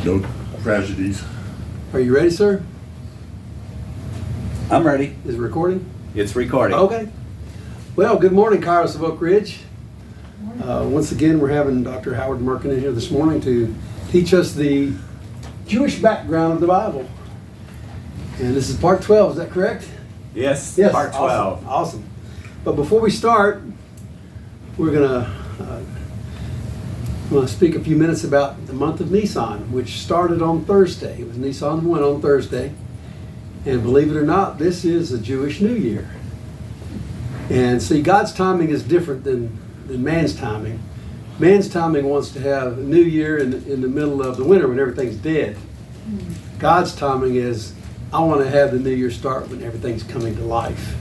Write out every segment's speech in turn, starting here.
No tragedies. Are you ready, sir? I'm ready. Is it recording? It's recording. Okay. Well, good morning, Kairos of Oak Ridge. Once again, we're having Dr. Howard Merkin in here this morning to teach us the Jewish background of the Bible. And this is part 12, is that correct? Yes, Yes, part 12. Awesome. But before we start, we're going to speak a few minutes about the month of Nisan, which started on Thursday. It was Nisan 1 on Thursday. And believe it or not, this is a Jewish New Year. And see, God's timing is different than man's timing. Man's timing wants to have a New Year in the middle of the winter when everything's dead. God's timing is, I want to have the New Year start when everything's coming to life.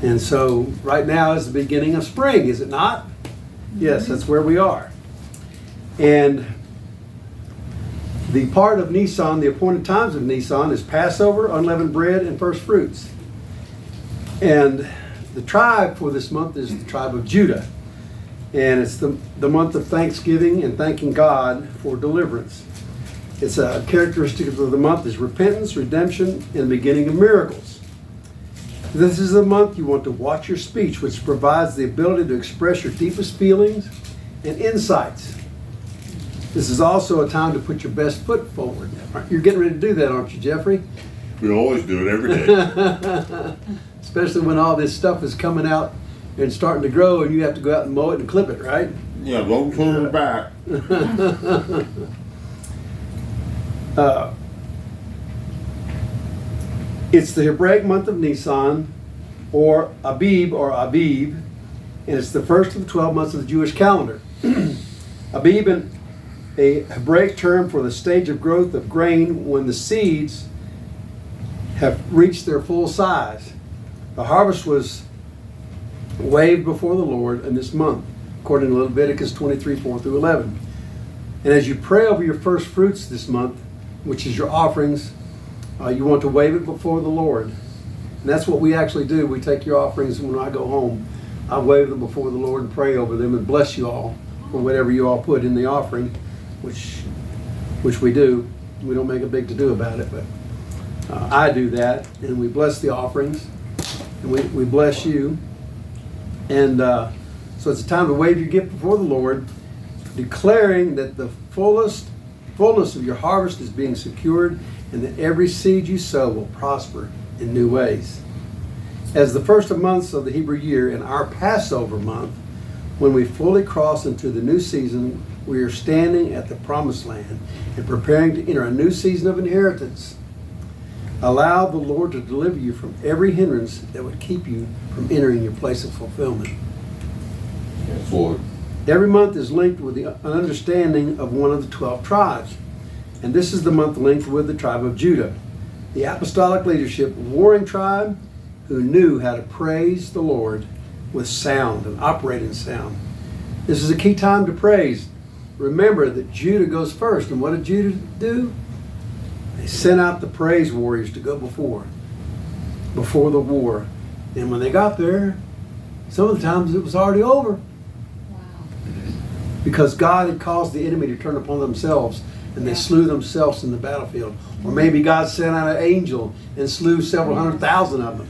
And so right now is the beginning of spring, is it not? Yes, that's where we are. And the part of Nisan, the appointed times of Nisan, is Passover, unleavened bread, and first fruits. And the tribe for this month is the tribe of Judah. And it's the month of thanksgiving and thanking God for deliverance. It's a characteristic of the month is repentance, redemption, and the beginning of miracles. This is the month you want to watch your speech, which provides the ability to express your deepest feelings and insights. This is also a time to put your best foot forward. You're getting ready to do that, aren't you, Jeffrey? We always do it every day. Especially when all this stuff is coming out and starting to grow and you have to go out and mow it and clip it, right? Yeah, don't turn it back. It's the Hebraic month of Nisan, or Aviv, and it's the first of the 12 months of the Jewish calendar. Aviv, a Hebraic term for the stage of growth of grain when the seeds have reached their full size. The harvest was waved before the Lord in this month, according to Leviticus 23, 4 through 11. And as you pray over your first fruits this month, which is your offerings, you want to wave it before the Lord. And that's what we actually do. We take your offerings, and when I go home, I wave them before the Lord and pray over them and bless you all for whatever you all put in the offering, which we do. We don't make a big to-do about it, but I do that, and we bless the offerings, and we bless you. And so it's a time to wave your gift before the Lord, declaring that the fullness of your harvest is being secured, and that every seed you sow will prosper in new ways. As the first of months of the Hebrew year in our Passover month, when we fully cross into the new season, we are standing at the promised land and preparing to enter a new season of inheritance. Allow the Lord to deliver you from every hindrance that would keep you from entering your place of fulfillment. Yes, Lord. Every month is linked with an understanding of one of the 12 tribes. And this is the month linked with the tribe of Judah, the apostolic leadership warring tribe who knew how to praise the Lord with sound and operate in sound. This is a key time to praise. Remember that Judah goes first. And what did Judah do? They sent out the praise warriors to go before the war. And when they got there, some of the times it was already over. Because God had caused the enemy to turn upon themselves, and they slew themselves in the battlefield. Or maybe God sent out an angel and slew several 100,000 of them.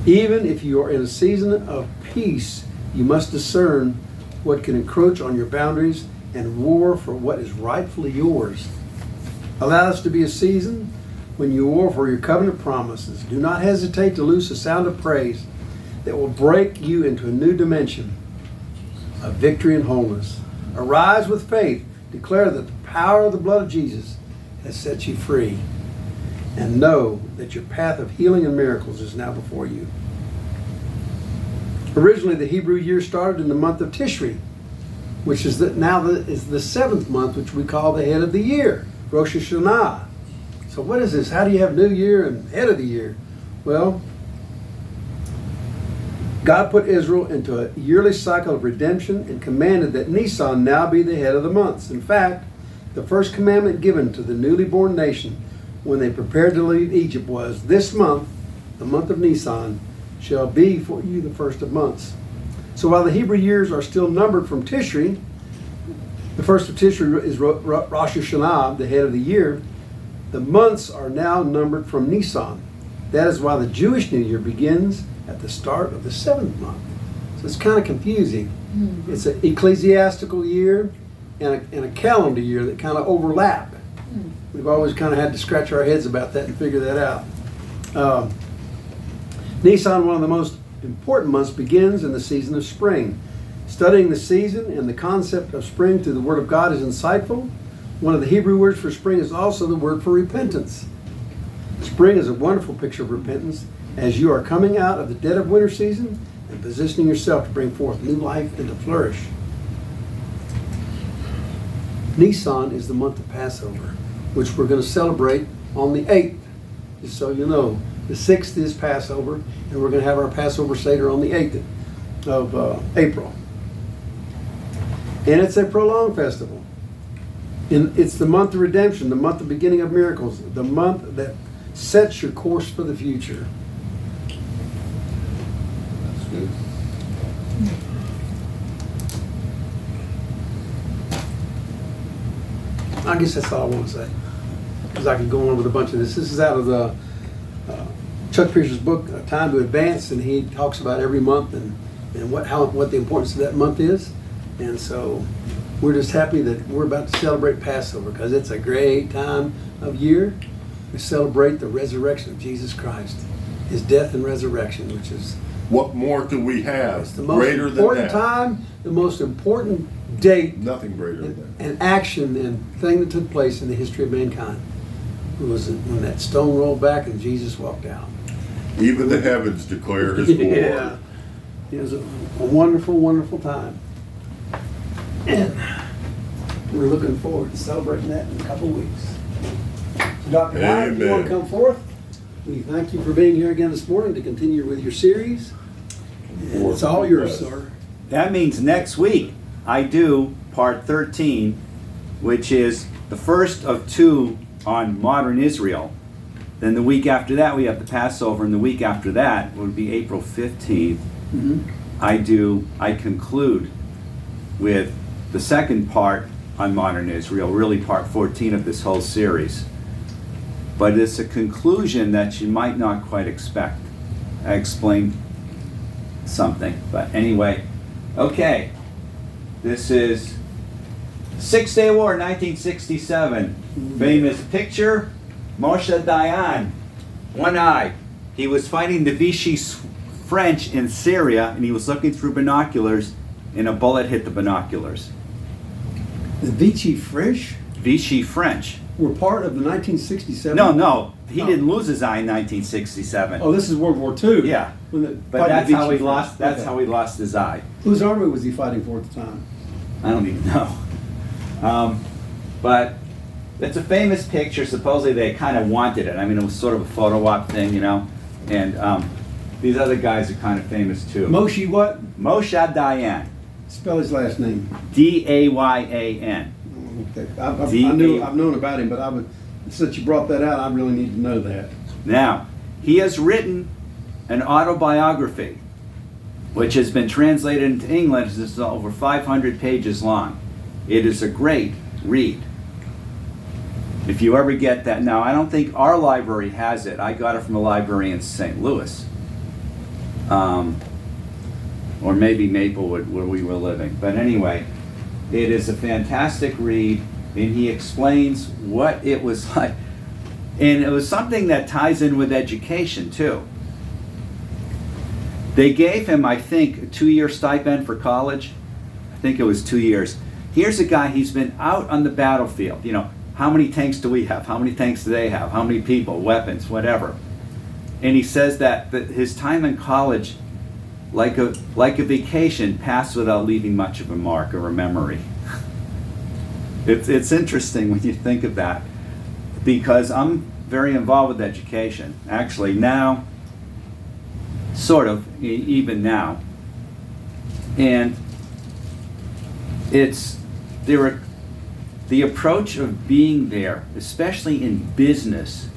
Even if you are in a season of peace, you must discern what can encroach on your boundaries and war for what is rightfully yours. Allow this to be a season when you war for your covenant promises. Do not hesitate to loose a sound of praise that will break you into a new dimension of victory and wholeness. Arise with faith. Declare that the power of the blood of Jesus has set you free. And know that your path of healing and miracles is now before you. Originally, the Hebrew year started in the month of Tishri, which is now the seventh month, which we call the head of the year, Rosh Hashanah. So what is this? How do you have New Year and head of the year? Well, God put Israel into a yearly cycle of redemption and commanded that Nisan now be the head of the months. In fact, the first commandment given to the newly born nation when they prepared to leave Egypt was, this month, the month of Nisan, shall be for you the first of months. So while the Hebrew years are still numbered from Tishri, The first of Tishri is Rosh Hashanah, the head of the year. The months are now numbered from Nisan. That is why the Jewish New Year begins at the start of the 7th month. So it's kind of confusing. Mm-hmm. It's an ecclesiastical year and a calendar year that kind of overlap. Mm. We've always kind of had to scratch our heads about that and figure that out. Nisan, one of the most important months, begins in the season of spring. Studying the season and the concept of spring through the Word of God is insightful. One of the Hebrew words for spring is also the word for repentance. Spring is a wonderful picture of repentance as you are coming out of the dead of winter season and positioning yourself to bring forth new life and to flourish. Nisan is the month of Passover, which we're going to celebrate on the 8th. Just so you know, the 6th is Passover, and we're going to have our Passover Seder on the 8th of April. And it's a prolonged festival. And it's the month of redemption, the month of beginning of miracles, the month that sets your course for the future. That's good. I guess that's all I want to say. Because I could go on with a bunch of this. This is out of the Chuck Pierce's book, Time to Advance, and he talks about every month and what the importance of that month is. And so we're just happy that we're about to celebrate Passover because it's a great time of year. We celebrate the resurrection of Jesus Christ, his death and resurrection, which is What more could we have it's the most greater than important that? time, the most important date Nothing greater than that. and action and thing that took place in the history of mankind. It was when that stone rolled back and Jesus walked out. Even the heavens declare his glory. Yeah. It was a wonderful, wonderful time. And we're looking forward to celebrating that in a couple of weeks. Dr. Hyde, if you want to come forth, we thank you for being here again this morning to continue with your series. And it's all yours, sir. That means next week I do part 13, which is the first of 2 on modern Israel. Then the week after that we have the Passover, and the week after that would be April 15th. Mm-hmm. I conclude with the second part on modern Israel, really part 14 of this whole series. But it's a conclusion that you might not quite expect. I explain something, but anyway, okay. This is Six-Day War, 1967. Famous picture, Moshe Dayan, one eye. He was fighting the Vichy French in Syria, and he was looking through binoculars, and a bullet hit the binoculars. The Vichy French Vichy French. were part of the 1967. No, he Oh. didn't lose his eye in 1967. Oh, this is World War II. Yeah. When But that's how he Vichy lost. French. That's Okay. how he lost his eye. Whose army was he fighting for at the time? I don't even know. But it's a famous picture. Supposedly they kind of wanted it. I mean, it was sort of a photo op thing, you know. And these other guys are kind of famous too. Moshe what? Moshe Dayan. Spell his last name. Dayan. Okay. I've known about him, but since you brought that out, I really need to know that. Now, he has written an autobiography, which has been translated into English. This is over 500 pages long. It is a great read. If you ever get that. Now, I don't think our library has it. I got it from a library in St. Louis. Or maybe Maplewood, where we were living. But anyway, it is a fantastic read, and he explains what it was like. And it was something that ties in with education, too. They gave him, I think, a 2-year stipend for college. I think it was 2 years. Here's a guy, he's been out on the battlefield. You know, how many tanks do we have? How many tanks do they have? How many people, weapons, whatever. And he says that his time in college, like a vacation, passed without leaving much of a mark or a memory. It's interesting when you think of that, because I'm very involved with education. Actually, now, sort of, even now. And the approach of being there, especially in business.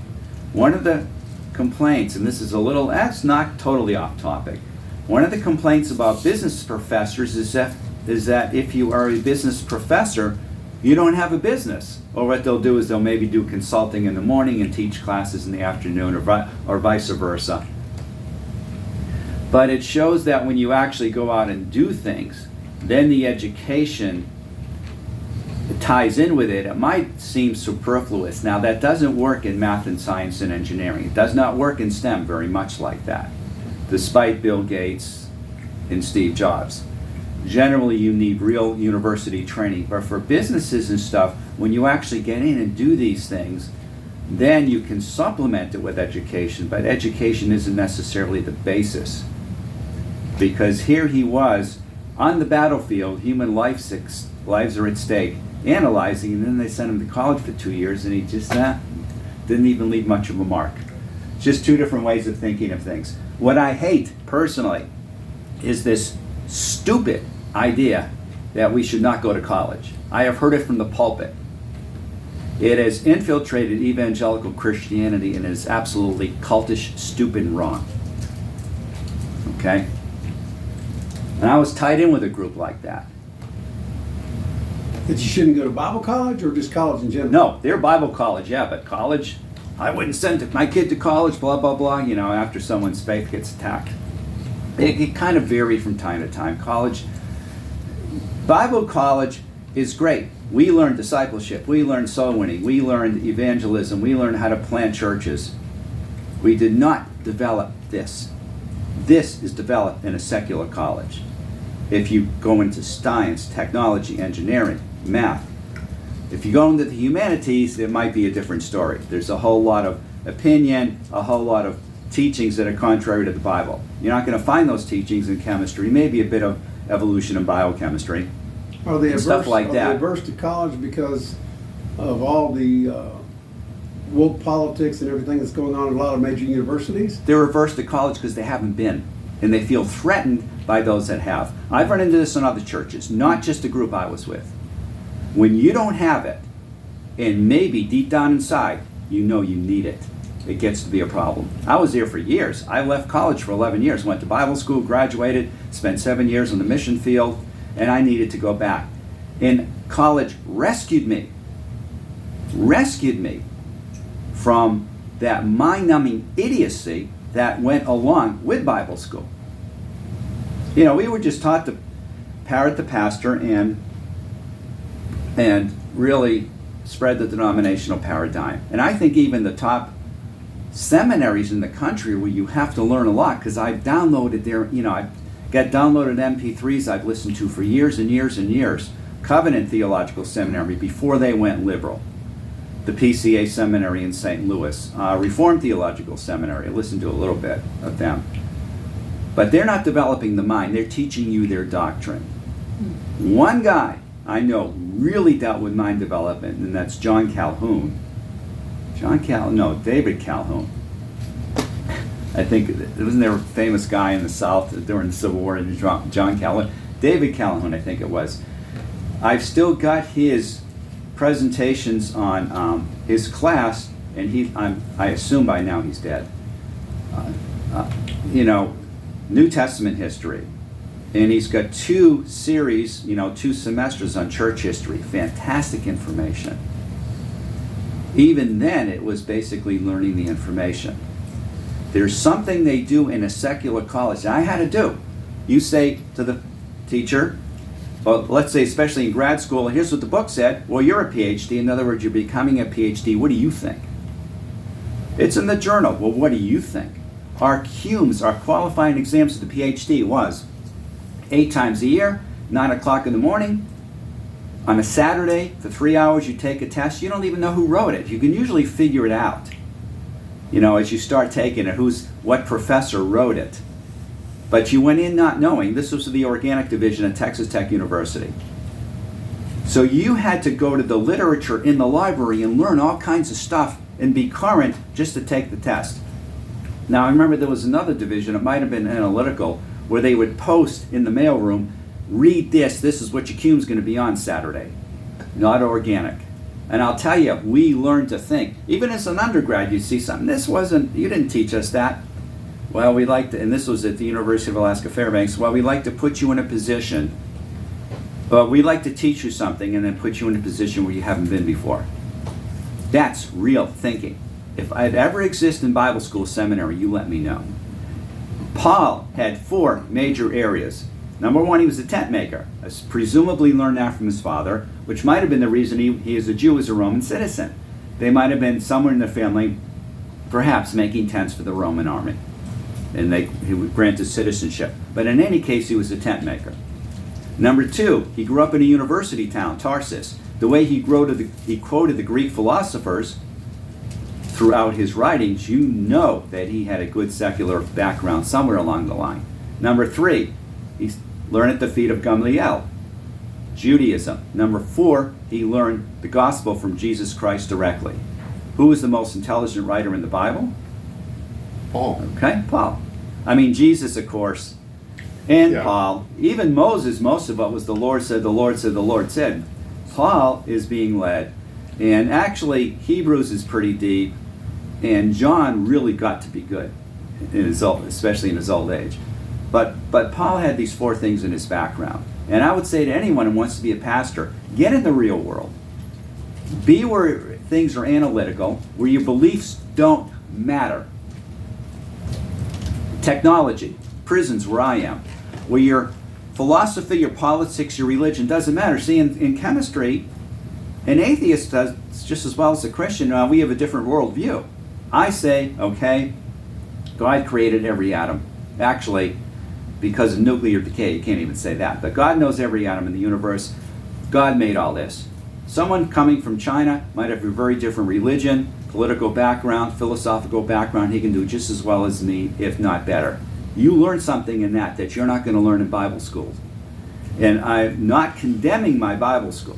One of the complaints, and this is that's not totally off topic. One of the complaints about business professors is that is that if you are a business professor, you don't have a business. Or what they'll do is they'll maybe do consulting in the morning and teach classes in the afternoon, or vice versa. But it shows that when you actually go out and do things, then the education ties in with it. It might seem superfluous. Now, that doesn't work in math and science and engineering. It does not work in STEM very much like that, despite Bill Gates and Steve Jobs. Generally, you need real university training. But for businesses and stuff, when you actually get in and do these things, then you can supplement it with education. But education isn't necessarily the basis. Because here he was, on the battlefield, human lives are at stake, analyzing, and then they sent him to college for 2 years, and he just didn't even leave much of a mark. Just two different ways of thinking of things. What I hate, personally, is this stupid idea that we should not go to college. I have heard it from the pulpit. It has infiltrated evangelical Christianity and is absolutely cultish, stupid, and wrong. Okay? And I was tied in with a group like that. That you shouldn't go to Bible college or just college in general? No, they're Bible college, yeah, but college, I wouldn't send my kid to college, blah, blah, blah, after someone's faith gets attacked. It kind of varied from time to time. Bible college is great. We learned discipleship, we learned soul winning, we learned evangelism, we learned how to plant churches. We did not develop this. This is developed in a secular college. If you go into science, technology, engineering, math, if you go into the humanities, it might be a different story. There's a whole lot of opinion, a whole lot of teachings that are contrary to the Bible. You're not going to find those teachings in chemistry, maybe a bit of evolution and biochemistry. Are they stuff like that. Are they averse to college because of all the woke politics and everything that's going on in a lot of major universities? They're averse to college because they haven't been, and they feel threatened by those that have. I've run into this in other churches, not just the group I was with. When you don't have it, and maybe deep down inside, you know you need it, it gets to be a problem. I was there for years. I left college for 11 years, went to Bible school, graduated, spent 7 years on the mission field, and I needed to go back. And college rescued me from that mind-numbing idiocy that went along with Bible school. We were just taught to parrot the pastor and really spread the denominational paradigm. And I think even the top seminaries in the country where you have to learn a lot, because I've downloaded I've got downloaded MP3s I've listened to for years and years and years. Covenant Theological Seminary before they went liberal. The PCA Seminary in St. Louis. Reformed Theological Seminary, I listened to a little bit of them. But they're not developing the mind, they're teaching you their doctrine. One guy I know really dealt with mind development, and that's John Calhoun. David Calhoun. I think, wasn't there a famous guy in the South during the Civil War, John Calhoun? David Calhoun, I think it was. I've still got his presentations on his class, and I assume by now he's dead. New Testament history. And he's got 2 series, 2 semesters on church history. Fantastic information. Even then, it was basically learning the information. There's something they do in a secular college that I had to do. You say to the teacher, well, let's say especially in grad school, here's what the book said. Well, you're a PhD. In other words, you're becoming a PhD. What do you think? It's in the journal. Well, what do you think? Our QMs, our qualifying exams for the PhD was 8 times a year, 9 o'clock in the morning. On a Saturday, for 3 hours, you take a test. You don't even know who wrote it. You can usually figure it out. As you start taking it, what professor wrote it. But you went in not knowing. This was the organic division at Texas Tech University. So you had to go to the literature in the library and learn all kinds of stuff and be current just to take the test. Now, I remember there was another division, it might have been analytical, where they would post in the mailroom, read this is what your cume's going to be on Saturday. Not organic. And I'll tell you, we learned to think. Even as an undergrad, you see something. You didn't teach us that. Well, and this was at the University of Alaska Fairbanks, we like to put you in a position But we like to teach you something and then put you in a position where you haven't been before. That's real thinking. If I'd ever exist in Bible school seminary, you let me know. Paul had 4 major areas. Number 1, he was a tent maker. Presumably learned that from his father, which might have been the reason he is a Jew, as a Roman citizen. They might have been somewhere in the family, perhaps making tents for the Roman army. And he would grant his citizenship. But in any case, he was a tent maker. Number 2, he grew up in a university town, Tarsus. The way he quoted the Greek philosophers throughout his writings, you know that he had a good secular background somewhere along the line. Number 3, he learned at the feet of Gamaliel, Judaism. Number 4, he learned the gospel from Jesus Christ directly. Who is the most intelligent writer in the Bible? Paul. Okay, Paul. I mean, Jesus, of course, and Yeah. Paul. Even Moses, most of it was the Lord said, the Lord said, the Lord said. Paul is being led. And actually, Hebrews is pretty deep. And John really got to be good, especially in his old age. But Paul had these 4 things in his background. And I would say to anyone who wants to be a pastor, get in the real world. Be where things are analytical, where your beliefs don't matter. Technology, prisons where I am, where your philosophy, your politics, your religion doesn't matter. See, in chemistry, an atheist does just as well as a Christian. We have a different worldview. I say, okay, God created every atom. Actually, because of nuclear decay, you can't even say that. But God knows every atom in the universe. God made all this. Someone coming from China might have a very different religion, political background, philosophical background. He can do just as well as me, if not better. You learn something in that you're not going to learn in Bible school. And I'm not condemning my Bible school.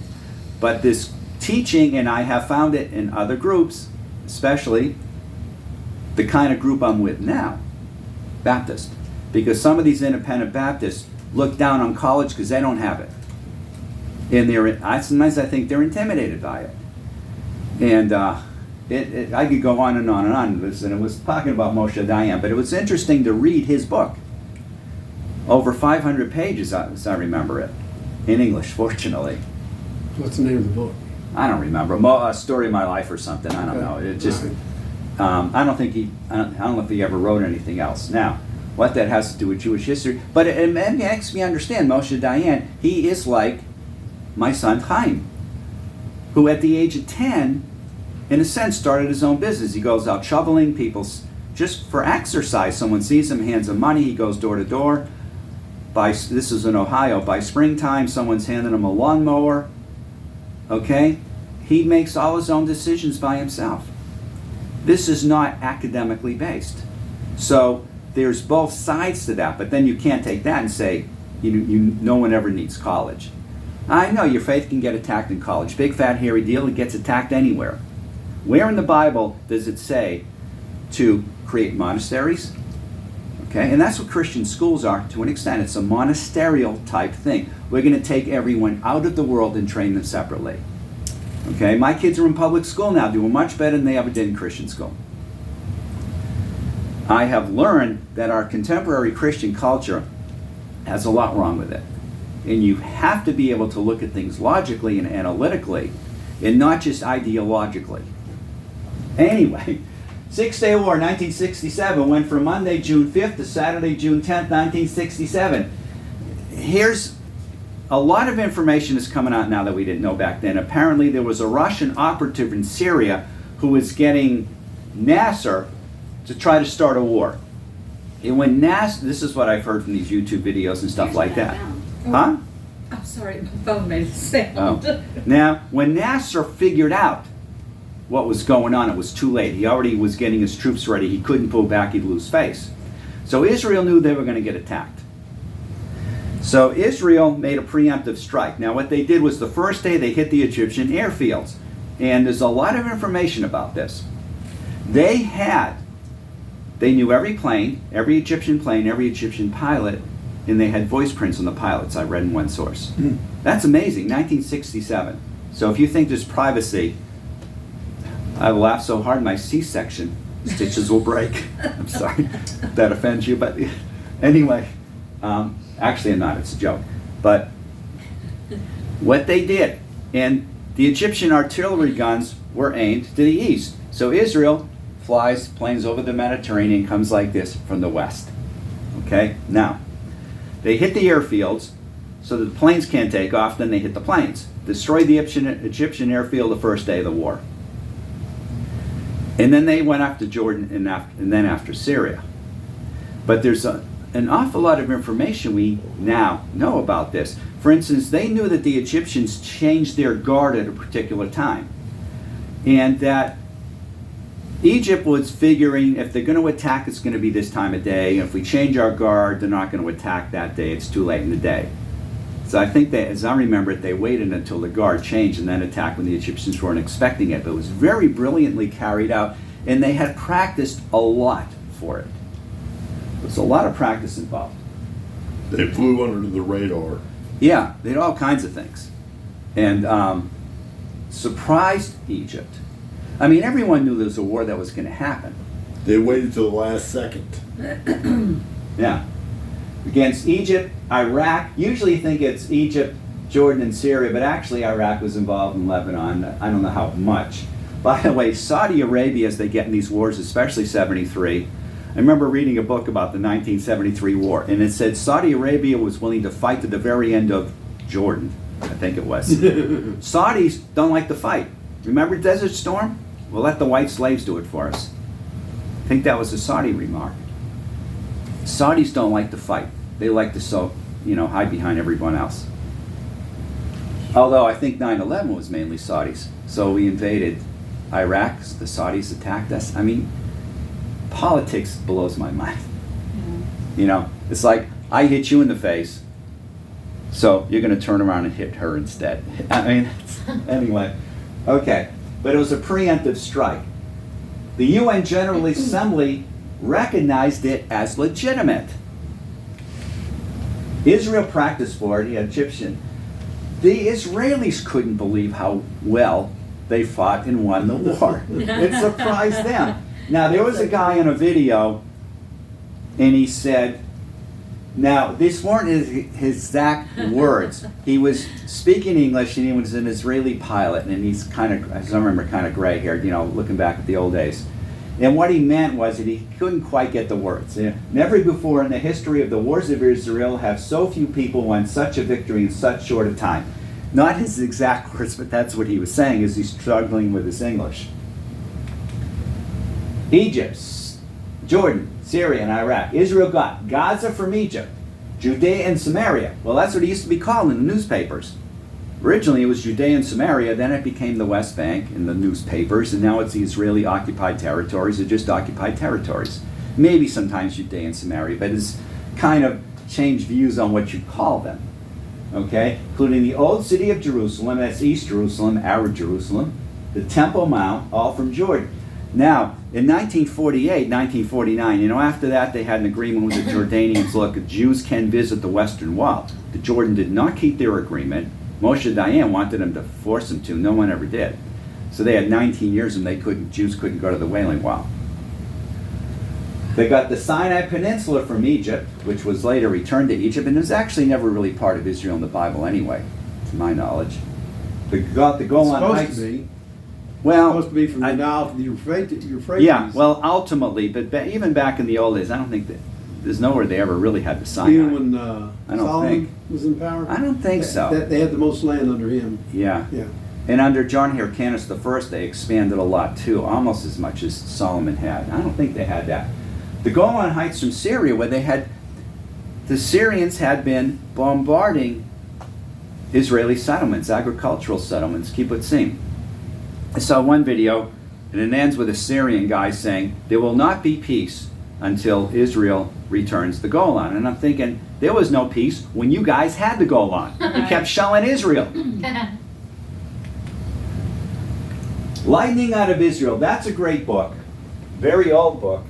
But this teaching, and I have found it in other groups, especially the kind of group I'm with now, Baptist. Because some of these independent Baptists look down on college because they don't have it. And sometimes I think they're intimidated by it. And I could go on and on and on. And it was talking about Moshe Dayan, but it was interesting to read his book. Over 500 pages, as I remember it, in English, fortunately. What's the name of the book? I don't remember. A Story of My Life or something. I don't know. It just. I don't know if he ever wrote anything else. Now, what that has to do with Jewish history, but it makes me understand Moshe Dayan. He is like my son Chaim, who at the age of 10, in a sense, started his own business. He goes out shoveling people's, just for exercise. Someone sees him, hands him money, he goes door to door. This is in Ohio. By springtime, someone's handing him a lawnmower. Okay? He makes all his own decisions by himself. This is not academically based. So there's both sides to that, but then you can't take that and say, no one ever needs college. I know your faith can get attacked in college. Big, fat, hairy deal, it gets attacked anywhere. Where in the Bible does it say to create monasteries? Okay, and that's what Christian schools are to an extent. It's a monasterial type thing. We're going to take everyone out of the world and train them separately. Okay, my kids are in public school now, doing much better than they ever did in Christian school. I have learned that our contemporary Christian culture has a lot wrong with it. And you have to be able to look at things logically and analytically, and not just ideologically. Anyway, Six-Day War, 1967, went from Monday, June 5th to Saturday, June 10th, 1967. Here's a lot of information is coming out now that we didn't know back then. Apparently there was a Russian operative in Syria who was getting Nasser to try to start a war. And when Nasser, this is what I've heard from these YouTube videos and stuff like that. Huh? I'm sorry, my phone made a sound. Oh. Now, when Nasser figured out what was going on, it was too late. He already was getting his troops ready. He couldn't pull back, he'd lose face. So Israel knew they were going to get attacked. So Israel made a preemptive strike. Now what they did was the first day they hit the Egyptian airfields. And there's a lot of information about this. They knew every plane, every Egyptian pilot, and they had voice prints on the pilots, I read in one source. That's amazing, 1967. So if you think there's privacy, I laughed so hard my C-section stitches will break. I'm sorry if that offends you, but anyway, actually I'm not, it's a joke. But what they did. And the Egyptian artillery guns were aimed to the east. So Israel flies planes over the Mediterranean, comes like this from the west. Okay? Now, they hit the airfields so that the planes can't take off, then they hit the planes. Destroyed the Egyptian airfield the first day of the war. And then they went after Jordan and then after Syria. But there's an awful lot of information we now know about this. For instance, they knew that the Egyptians changed their guard at a particular time. And that Egypt was figuring if they're going to attack, it's going to be this time of day. And if we change our guard, they're not going to attack that day. It's too late in the day. So I think that, as I remember it, they waited until the guard changed and then attacked when the Egyptians weren't expecting it. But it was very brilliantly carried out, and they had practiced a lot for it. There's a lot of practice involved. They flew under the radar. Yeah, they had all kinds of things. And surprised Egypt. I mean, everyone knew there was a war that was going to happen. They waited till the last second. Yeah. Against Egypt, Iraq. Usually you think it's Egypt, Jordan, and Syria, but actually Iraq was involved in Lebanon. I don't know how much. By the way, Saudi Arabia, as they get in these wars, especially 73, I remember reading a book about the 1973 war, and it said Saudi Arabia was willing to fight to the very end of Jordan, I think it was. Saudis don't like to fight. Remember Desert Storm? We'll let the white slaves do it for us. I think that was a Saudi remark. Saudis don't like to fight. They like to hide behind everyone else. Although I think 9/11 was mainly Saudis. So we invaded Iraq, the Saudis attacked us. I mean, politics blows my mind. You know, it's like, I hit you in the face, so you're going to turn around and hit her instead. I mean, anyway. Okay, but it was a preemptive strike. The UN General Assembly recognized it as legitimate. Israel practiced for it, the Egyptian. The Israelis couldn't believe how well they fought and won the war. It surprised them. Now, there was a guy in a video, and he said, now, this weren't his exact words. He was speaking English, and he was an Israeli pilot, and he's kind of, as I remember, kind of gray-haired, looking back at the old days. And what he meant was that he couldn't quite get the words. Never before in the history of the wars of Israel have so few people won such a victory in such short a time. Not his exact words, but that's what he was saying as he's struggling with his English. Egypt, Jordan, Syria, and Iraq. Israel got Gaza from Egypt, Judea and Samaria. Well, that's what it used to be called in the newspapers. Originally it was Judea and Samaria, then it became the West Bank in the newspapers, and now it's the Israeli occupied territories, or just occupied territories. Maybe sometimes Judea and Samaria, but it's kind of changed views on what you call them. Okay? Including the old city of Jerusalem, that's East Jerusalem, Arab Jerusalem, the Temple Mount, all from Jordan. Now, in 1948, 1949, after that they had an agreement with the Jordanians, look, Jews can visit the Western Wall. The Jordan did not keep their agreement. Moshe Dayan wanted them to force them to. No one ever did. So they had 19 years and Jews couldn't go to the Wailing Wall. They got the Sinai Peninsula from Egypt, which was later returned to Egypt, and it was actually never really part of Israel in the Bible anyway, to my knowledge. They got the Golan Heights. Supposed to be. Well, Supposed to be from the Nile to the Euphrates. yeah, well, ultimately, but even back in the old days, I don't think that there's nowhere they ever really had the Sinai. Even when I don't Solomon think. was in power? I don't think so. They had the most land under him. Yeah. Yeah. And under John Hyrcanus I, they expanded a lot too, almost as much as Solomon had. I don't think they had that. The Golan Heights from Syria, where the Syrians had been bombarding Israeli settlements, agricultural settlements, kibbutzim. I saw one video, and it ends with a Syrian guy saying, there will not be peace until Israel returns the Golan. And I'm thinking, there was no peace when you guys had the Golan. You kept shelling Israel. Lightning Out of Israel, that's a great book. Very old book.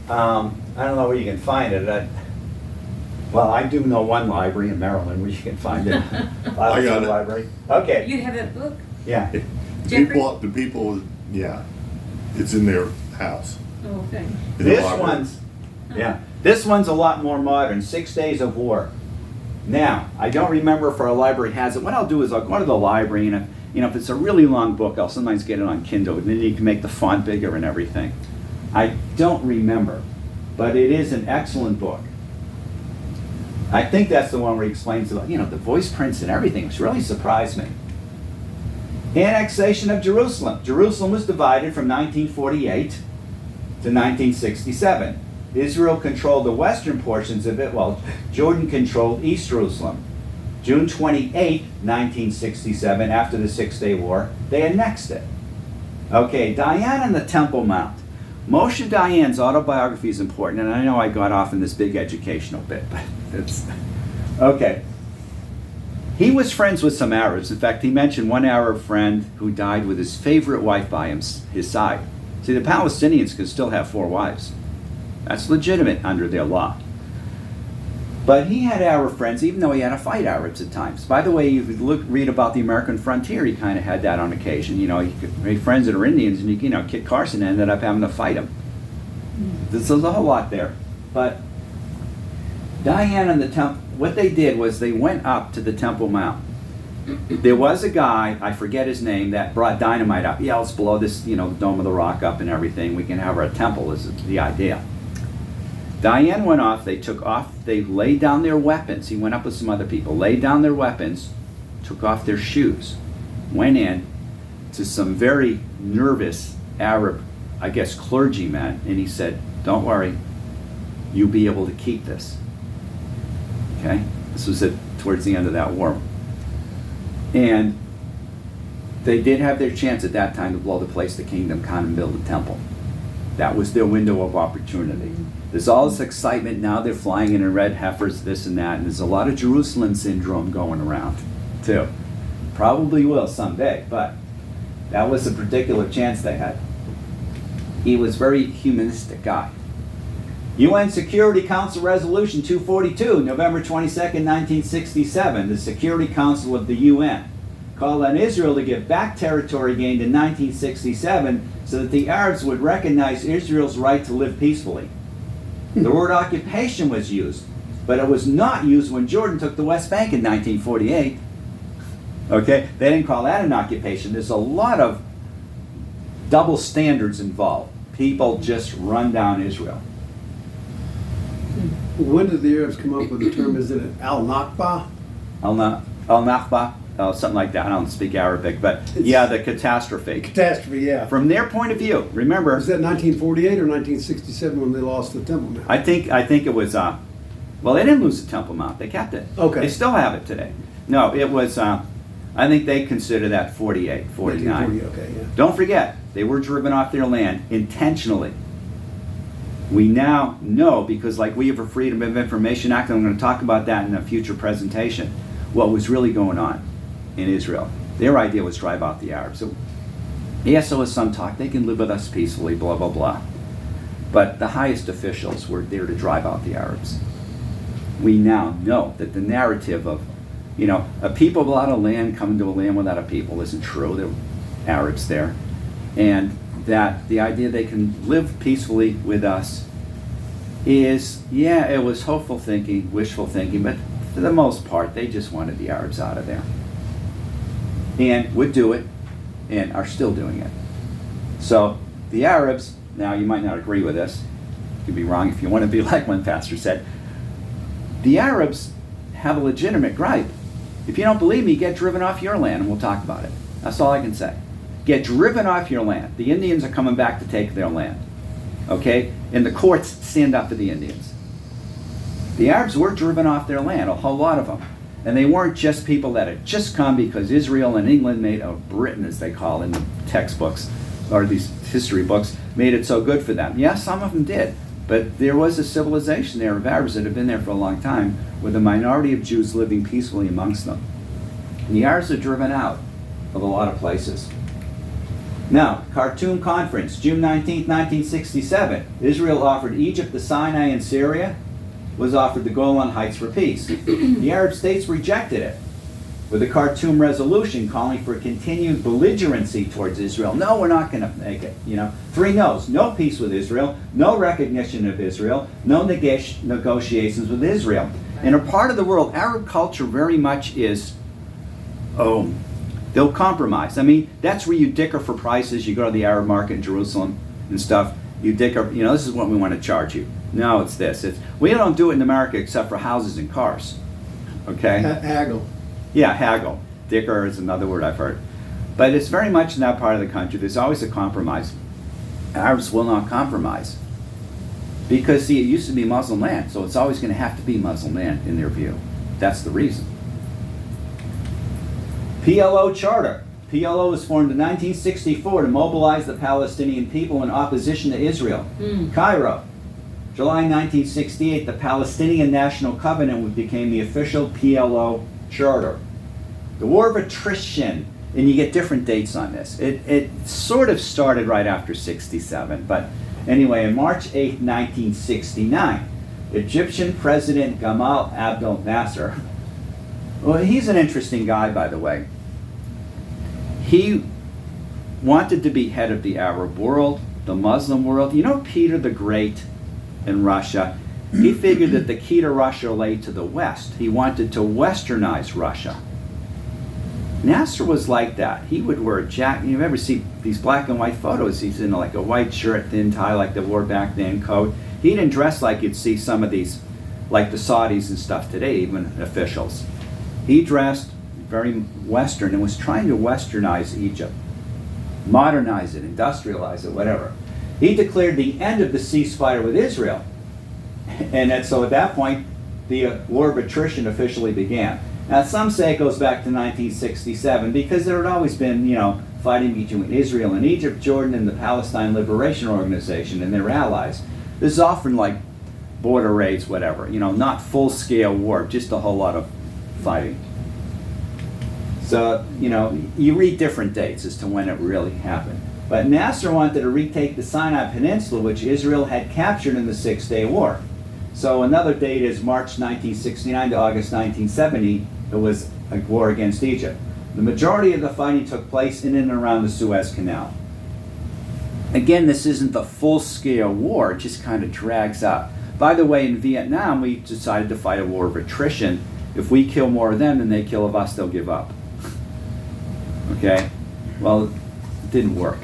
I don't know where you can find it. I do know one library in Maryland where you can find it. I got it. Library. Okay. You have that book? Yeah. The people, yeah, it's in their house. Oh, okay. In the library. This one's a lot more modern. 6 Days of War. Now, I don't remember if our library has it. What I'll do is I'll go to the library, and if it's a really long book, I'll sometimes get it on Kindle, and then you can make the font bigger and everything. I don't remember, but it is an excellent book. I think that's the one where he explains about, the voice prints and everything, which really surprised me. Annexation of Jerusalem. Jerusalem was divided from 1948 to 1967. Israel controlled the western portions of it, while Jordan controlled East Jerusalem. June 28, 1967, after the Six-Day War, they annexed it. Okay, Diane and the Temple Mount. Moshe Dayan's autobiography is important, and I know I got off in this big educational bit, but it's... Okay. He was friends with some Arabs. In fact, he mentioned one Arab friend who died with his favorite wife by his side. See, the Palestinians can still have 4 wives. That's legitimate under their law. But he had Arab friends, even though he had to fight Arabs at times. By the way, if you read about the American frontier, he kind of had that on occasion. He could make friends that are Indians, and Kit Carson ended up having to fight them. There's a whole lot there. But Diane and the Temple, what they did was they went up to the Temple Mount. There was a guy, I forget his name, that brought dynamite up. Yeah, let's blow this, Dome of the Rock up and everything. We can have our temple, is the idea. Diane went off, they laid down their weapons. He went up with some other people, laid down their weapons, took off their shoes, went in to some very nervous Arab, I guess, clergymen, and he said, don't worry, you'll be able to keep this. Okay? This was towards the end of that war. And they did have their chance at that time to blow the place to kingdom come and build a temple. That was their window of opportunity. There's all this excitement now. They're flying in red heifers, this and that, and there's a lot of Jerusalem syndrome going around, too. Probably will someday, but that was a particular chance they had. He was a very humanistic guy. UN Security Council Resolution 242, November 22nd, 1967, the Security Council of the UN called on Israel to give back territory gained in 1967 so that the Arabs would recognize Israel's right to live peacefully. The word occupation was used, but it was not used when Jordan took the West Bank in 1948. Okay, they didn't call that an occupation. There's a lot of double standards involved. People just run down Israel. When did the Arabs come up with the term? Is it al-Nakba? Al-Nakba, something like that. I don't speak Arabic, but the catastrophe. Catastrophe, yeah. From their point of view, remember. Was that 1948 or 1967 when they lost the Temple Mount? I think it was. Well, they didn't lose the Temple Mount. They kept it. Okay. They still have it today. No, it was. I think they consider that 48, 49. 1940, okay, yeah. Don't forget, they were driven off their land intentionally. We now know, because like we have a Freedom of Information Act, and I'm going to talk about that in a future presentation, what was really going on in Israel. Their idea was drive out the Arabs. So, yes, there was some talk, they can live with us peacefully, blah, blah, blah. But the highest officials were there to drive out the Arabs. We now know that the narrative of, a people without a land coming to a land without a people isn't true. There were Arabs there. And that the idea they can live peacefully with us is, it was hopeful thinking, wishful thinking, but for the most part, they just wanted the Arabs out of there. And would do it, and are still doing it. So the Arabs, now you might not agree with this, you could be wrong if you want to be like one pastor said, the Arabs have a legitimate gripe. If you don't believe me, get driven off your land and we'll talk about it. That's all I can say. Get driven off your land. The Indians are coming back to take their land. Okay? And the courts stand up for the Indians. The Arabs were driven off their land, a whole lot of them. And they weren't just people that had just come because Israel and England made, or Britain as they call in the textbooks, or these history books, made it so good for them. Yes, some of them did. But there was a civilization there of Arabs that had been there for a long time with a minority of Jews living peacefully amongst them. And the Arabs are driven out of a lot of places. Now, Khartoum Conference, June 19, 1967. Israel offered Egypt the Sinai and Syria, was offered the Golan Heights for peace. The Arab states rejected it, with the Khartoum resolution calling for continued belligerency towards Israel. No, we're not going to make it. 3 no's. No peace with Israel, no recognition of Israel, no negotiations with Israel. In a part of the world, Arab culture very much is, they'll compromise. I mean, that's where you dicker for prices. You go to the Arab market in Jerusalem and stuff. You dicker, this is what we want to charge you. No, it's this. We don't do it in America except for houses and cars. Okay? Haggle. Yeah, haggle. Dicker is another word I've heard. But it's very much in that part of the country, there's always a compromise. Arabs will not compromise. Because, see, it used to be Muslim land, so it's always going to have to be Muslim land in their view. That's the reason. PLO Charter. PLO was formed in 1964 to mobilize the Palestinian people in opposition to Israel. Cairo. July 1968, the Palestinian National Covenant became the official PLO Charter. The War of Attrition, and you get different dates on this. It sort of started right after 67, but anyway, on March 8, 1969, Egyptian President Gamal Abdel Nasser, well, he's an interesting guy, by the way. He wanted to be head of the Arab world, the Muslim world. You know Peter the Great in Russia? He figured that the key to Russia lay to the West. He wanted to westernize Russia. Nasser was like that. He would wear a jacket. You ever see these black and white photos? He's in like a white shirt, thin tie like they wore back then, coat. He didn't dress like you'd see some of these, like the Saudis and stuff today, even officials. He dressed very Western and was trying to westernize Egypt, modernize it, industrialize it, whatever. He declared the end of the ceasefire with Israel. And so at that point, the War of Attrition officially began. Now, some say it goes back to 1967 because there had always been, fighting between Israel and Egypt, Jordan, and the Palestine Liberation Organization and their allies. This is often like border raids, whatever, not full-scale war, just a whole lot of fighting. So, you read different dates as to when it really happened. But Nasser wanted to retake the Sinai Peninsula, which Israel had captured in the Six-Day War. So another date is March 1969 to August 1970. It was a war against Egypt. The majority of the fighting took place in and around the Suez Canal. Again, this isn't the full-scale war, it just kind of drags out. By the way, in Vietnam, we decided to fight a war of attrition. If we kill more of them than they kill of us, they'll give up. Okay? Well, it didn't work.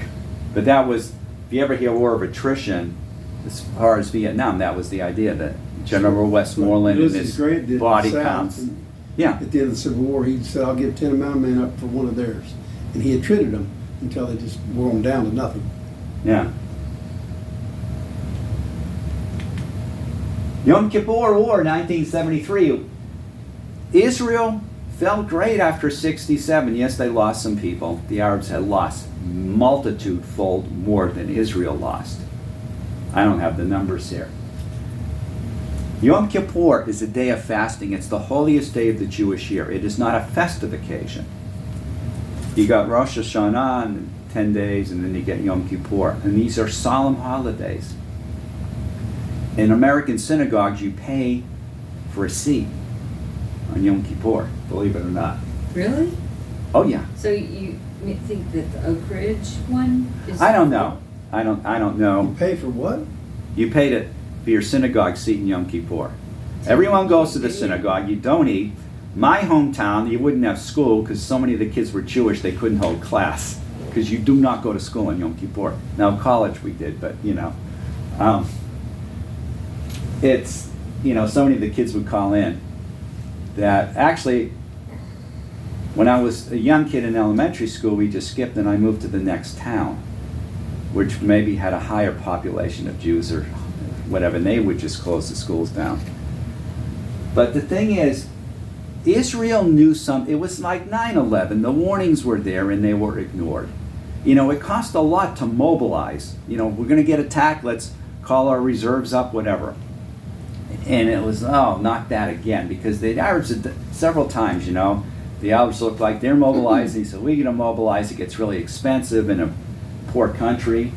But that was, if you ever hear war of attrition, as far as Vietnam, that was the idea that General Westmoreland and his body counts. Yeah. At the end of the Civil War, he said, I'll give 10 amount of men up for one of theirs. And he had treated them until they just wore them down to nothing. Yeah. Yom Kippur War, 1973. Israel felt great after 67. Yes, they lost some people. The Arabs had lost multitude-fold more than Israel lost. I don't have the numbers here. Yom Kippur is a day of fasting. It's the holiest day of the Jewish year. It is not a festive occasion. You got Rosh Hashanah and 10 days, and then you get Yom Kippur. And these are solemn holidays. In American synagogues, you pay for a seat on Yom Kippur, believe it or not. Really? Oh, yeah. So you think that the Oak Ridge one is... I don't know. I don't know. You pay for what? You paid it for your synagogue seat in Yom Kippur. Everyone goes to the synagogue. You don't eat. My hometown, you wouldn't have school because so many of the kids were Jewish they couldn't hold class because you do not go to school in Yom Kippur. Now, college we did, but it's, so many of the kids would call in that actually, when I was a young kid in elementary school, we just skipped and I moved to the next town, which maybe had a higher population of Jews or whatever, and they would just close the schools down. But the thing is, Israel knew something. It was like 9/11. The warnings were there and they were ignored. It cost a lot to mobilize. We're going to get attacked, let's call our reserves up, whatever. And it was, not that again, because the Arabs did several times, the Arabs look like they're mobilizing, so we're going to mobilize. It gets really expensive in a poor country.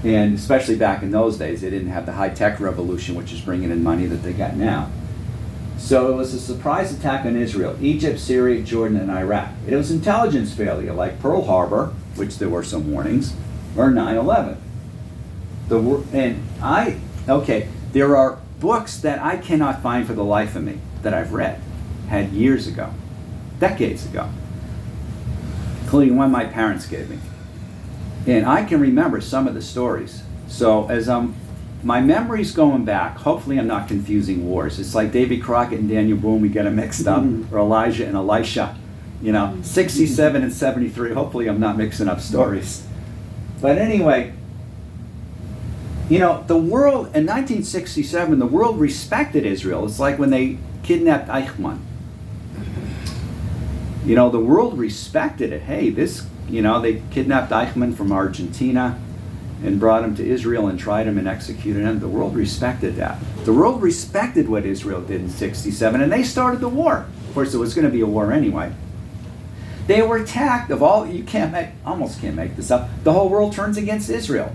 And especially back in those days, they didn't have the high-tech revolution, which is bringing in money that they got now. So it was a surprise attack on Israel, Egypt, Syria, Jordan, and Iraq. It was intelligence failure, like Pearl Harbor, which there were some warnings, or 9/11. There are books that I cannot find for the life of me that I've read, had years ago, decades ago, including one my parents gave me. And I can remember some of the stories. So as my memory's going back, hopefully I'm not confusing wars. It's like Davy Crockett and Daniel Boone, we get them mixed up, or Elijah and Elisha. 67 and 73, hopefully I'm not mixing up stories. But anyway, the world, in 1967, the world respected Israel. It's like when they kidnapped Eichmann. The world respected it. Hey, they kidnapped Eichmann from Argentina and brought him to Israel and tried him and executed him. The world respected that. The world respected what Israel did in 67, and they started the war. Of course, it was going to be a war anyway. They were attacked almost can't make this up. The whole world turns against Israel,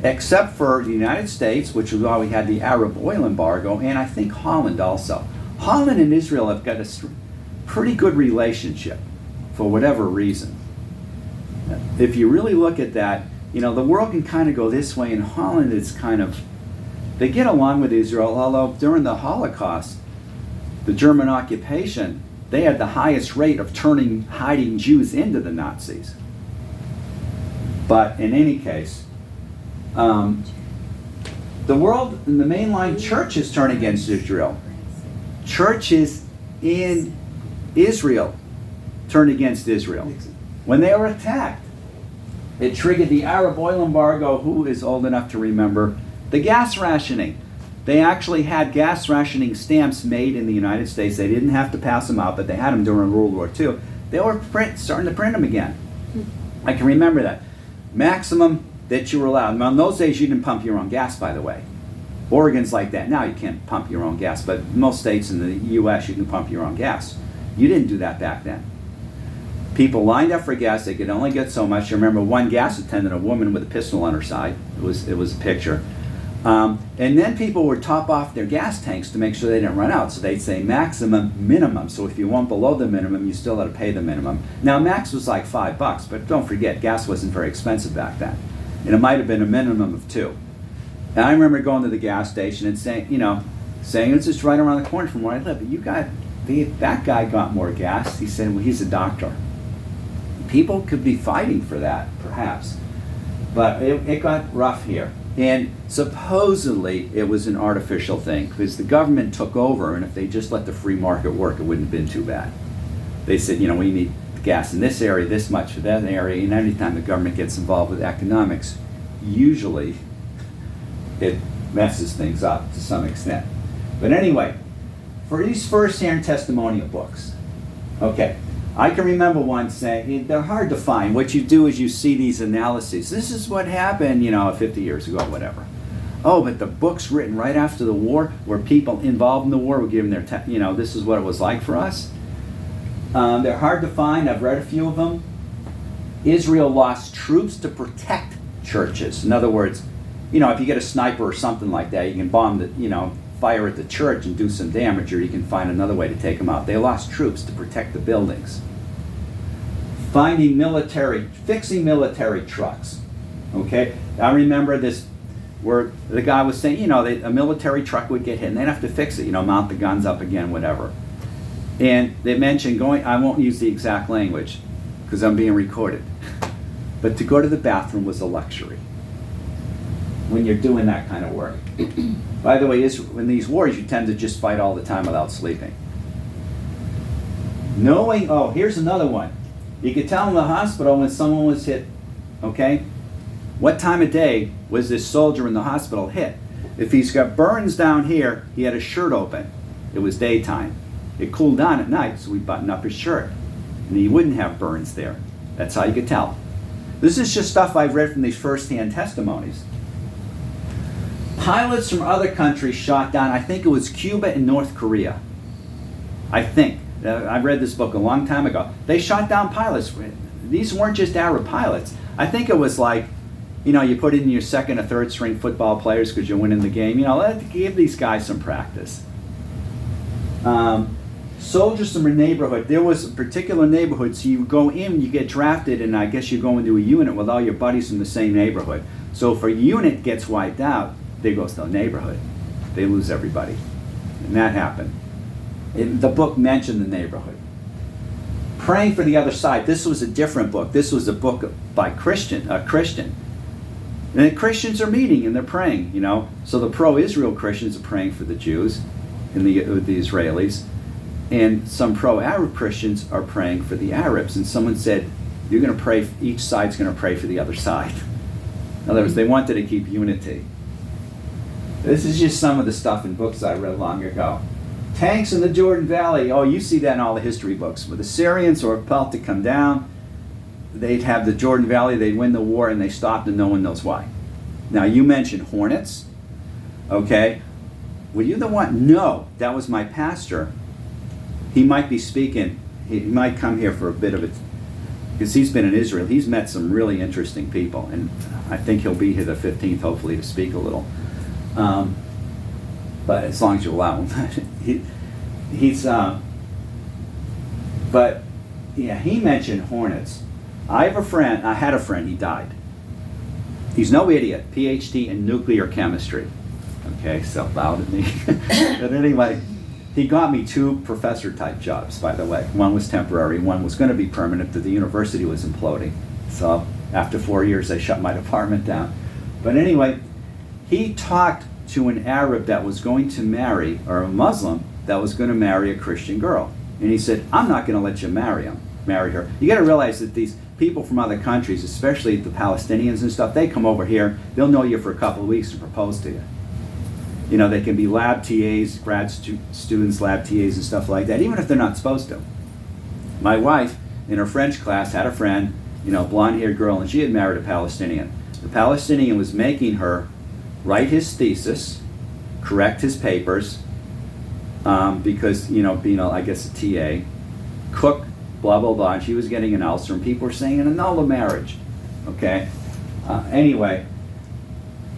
except for the United States, which was why we had the Arab oil embargo, and I think Holland also. Holland and Israel have got a pretty good relationship for whatever reason. If you really look at that, the world can kind of go this way, and Holland is they get along with Israel, although during the Holocaust, the German occupation, they had the highest rate of hiding Jews into the Nazis. But in any case, the world and the mainline churches turn against Israel. Churches in Israel turned against Israel. When they were attacked, it triggered the Arab oil embargo. Who is old enough to remember the gas rationing? They actually had gas rationing stamps made in the United States. They didn't have to pass them out, but they had them during World War II. They were starting to print them again. I can remember that. Maximum that you were allowed. Now, in those days, you didn't pump your own gas, by the way. Oregon's like that. Now you can't pump your own gas, but most states in the U.S., you can pump your own gas. You didn't do that back then. People lined up for gas. They could only get so much. I remember one gas attendant, a woman with a pistol on her side. It was a picture. And then people would top off their gas tanks to make sure they didn't run out. So they'd say maximum, minimum. So if you went below the minimum, you still had to pay the minimum. Now max was like $5, but don't forget, gas wasn't very expensive back then. And it might have been a minimum of $2. And I remember going to the gas station and saying it's just right around the corner from where I live. But that guy got more gas. He said, well, he's a doctor. People could be fighting for that, perhaps. But it got rough here. And supposedly it was an artificial thing because the government took over, and if they just let the free market work, it wouldn't have been too bad. They said, we need gas in this area, this much for that area, and anytime the government gets involved with economics, usually it messes things up to some extent. But anyway, for these first-hand testimonial books, okay, I can remember one saying, they're hard to find. What you do is you see these analyses. This is what happened, 50 years ago, whatever. Oh, but the books written right after the war, where people involved in the war were giving their, this is what it was like for us. They're hard to find. I've read a few of them. Israel lost troops to protect churches. In other words, if you get a sniper or something like that, you can bomb the, fire at the church and do some damage, or you can find another way to take them out. They lost troops to protect the buildings. Fixing military trucks. Okay, I remember this, where the guy was saying, a military truck would get hit and they'd have to fix it, mount the guns up again, whatever. And they mentioned I won't use the exact language because I'm being recorded, but to go to the bathroom was a luxury when you're doing that kind of work. By the way, in these wars, you tend to just fight all the time without sleeping. Here's another one. You could tell in the hospital when someone was hit, okay? What time of day was this soldier in the hospital hit? If he's got burns down here, he had his shirt open. It was daytime. It cooled down at night, so we buttoned up his shirt. And he wouldn't have burns there. That's how you could tell. This is just stuff I've read from these first-hand testimonies. Pilots from other countries shot down, I think it was Cuba and North Korea. I think. I read this book a long time ago. They shot down pilots. These weren't just Arab pilots. I think it was like, you put in your second or third string football players because you're winning the game. Let's give these guys some practice. Soldiers from a neighborhood. There was a particular neighborhood, so you go in, you get drafted, and I guess you go into a unit with all your buddies from the same neighborhood. So if a unit gets wiped out, there goes the neighborhood. They lose everybody. And that happened. The book mentioned the neighborhood. Praying for the other side. This was a different book. This was a book by a Christian. And the Christians are meeting and they're praying, you know. So the pro-Israel Christians are praying for the Jews and the Israelis. And some pro-Arab Christians are praying for the Arabs. And someone said, you're going to pray, each side's going to pray for the other side. In other words, they wanted to keep unity. This is just some of the stuff in books I read long ago. Tanks in the Jordan Valley. Oh, you see that in all the history books. When the Syrians were about to come down, they'd have the Jordan Valley, they'd win the war, and they stopped, and no one knows why. Now, you mentioned hornets. Okay. Were you the one? No, that was my pastor. He might be speaking. He might come here for a bit of it, because he's been in Israel. He's met some really interesting people, and I think he'll be here the 15th, hopefully, to speak a little. But as long as you allow him. But yeah, he mentioned hornets. I had a friend, he died. He's no idiot, PhD in nuclear chemistry. Okay, so loud at me. But anyway, he got me 2 professor type jobs, by the way. One was temporary, one was going to be permanent, but the university was imploding. So after 4 years, they shut my department down. But anyway, he talked to an Arab that was going to marry, or a Muslim that was going to marry a Christian girl. And he said, I'm not going to let you marry her. You got to realize that these people from other countries, especially the Palestinians and stuff, they come over here, they'll know you for a couple of weeks and propose to you. You know, they can be lab TAs, grad students, lab TAs and stuff like that, even if they're not supposed to. My wife, in her French class, had a friend, you know, blonde-haired girl, and she had married a Palestinian. The Palestinian was making her write his thesis, correct his papers, because, you know, being, I guess, a TA, cook, blah, blah, blah, and she was getting an ulcer, and people were saying, annul the marriage, okay? Anyway,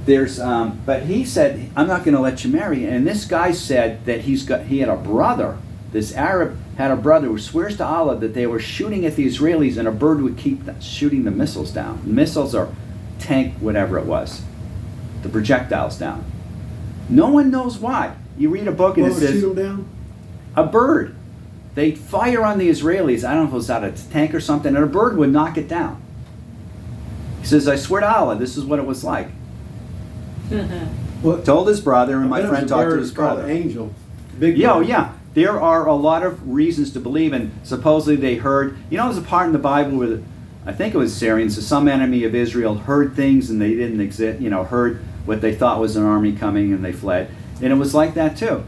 but he said, I'm not going to let you marry, and this guy said that he had a brother, this Arab had a brother who swears to Allah that they were shooting at the Israelis, and a bird would keep shooting the missiles down. The missiles are tank, whatever it was. The projectiles down. No one knows why. You read a book and it says shoot them down? A bird. They fire on the Israelis. I don't know if it was out of a tank or something, and a bird would knock it down. He says, I swear to Allah, this is what it was like. Well, told his brother, and my friend talked to his called brother. Angel. Big Yeah, oh bird. yeah. There are a lot of reasons to believe, and supposedly they heard, you know, there's a part in the Bible where I think it was Syrians, so some enemy of Israel heard things and they didn't exist, you know, heard what they thought was an army coming and they fled. And it was like that too.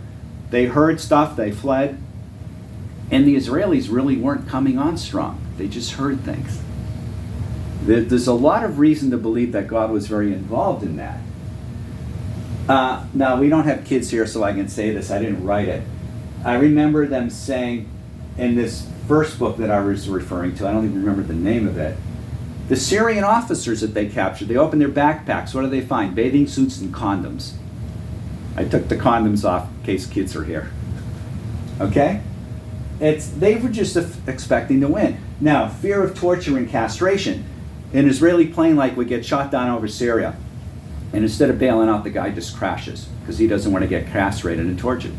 They heard stuff, they fled, and the Israelis really weren't coming on strong. They just heard things. There's a lot of reason to believe that God was very involved in that. Now, we don't have kids here, so I can say this. I didn't write it. I remember them saying in this first book that I was referring to, I don't even remember the name of it, the Syrian officers that they captured, they opened their backpacks. What do they find? Bathing suits and condoms. I took the condoms off in case kids are here. Okay? They were just expecting to win. Now, fear of torture and castration. An Israeli plane would get shot down over Syria. And instead of bailing out, the guy just crashes because he doesn't want to get castrated and tortured.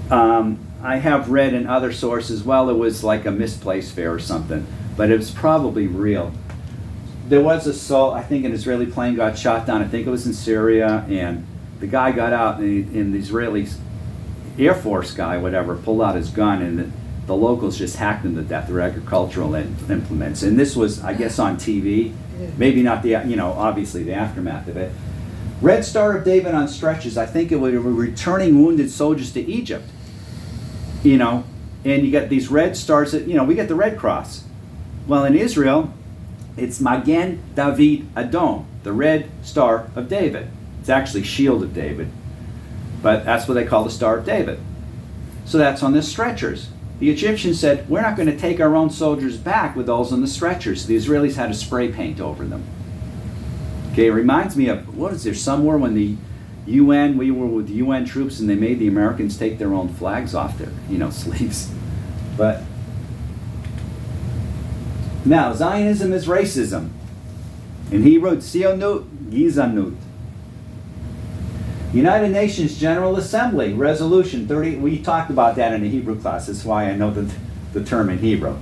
I have read in other sources, well, it was like a misplaced fear or something, but it was probably real. There was I think an Israeli plane got shot down, I think it was in Syria, and the guy got out, and the Israeli Air Force guy, whatever, pulled out his gun, and the locals just hacked him to death, their agricultural implements. And this was, I guess, on TV, maybe not obviously the aftermath of it. Red Star of David on stretches, I think it was returning wounded soldiers to Egypt. And you get these red stars that, we get the Red Cross. Well, in Israel, it's Magen David Adom, the Red Star of David. It's actually Shield of David, but that's what they call the Star of David. So that's on the stretchers. The Egyptians said, we're not going to take our own soldiers back with those on the stretchers. The Israelis had to spray paint over them. Okay, it reminds me of, what is there somewhere when the UN, we were with UN troops and they made the Americans take their own flags off their, sleeves. But now, Zionism is racism. And he wrote Sionut Gizanut. United Nations General Assembly, Resolution 30, we talked about that in a Hebrew class, that's why I know the term in Hebrew.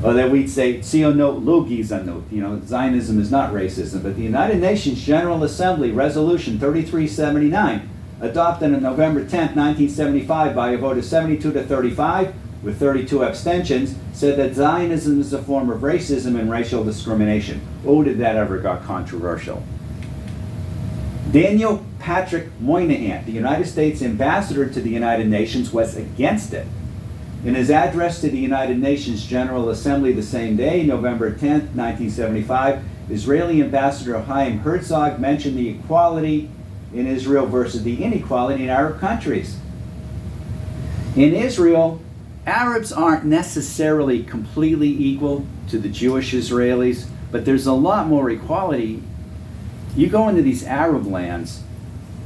Or that we'd say, Tzionut lo gizanut, Zionism is not racism, but the United Nations General Assembly, Resolution 3379, adopted on November 10th, 1975 by a vote of 72 to 35, with 32 abstentions, said that Zionism is a form of racism and racial discrimination. Oh, did that ever got controversial. Daniel Patrick Moynihan, the United States ambassador to the United Nations, was against it. In his address to the United Nations General Assembly the same day, November 10th, 1975, Israeli Ambassador Chaim Herzog mentioned the equality in Israel versus the inequality in Arab countries. In Israel, Arabs aren't necessarily completely equal to the Jewish Israelis, but there's a lot more equality. You go into these Arab lands,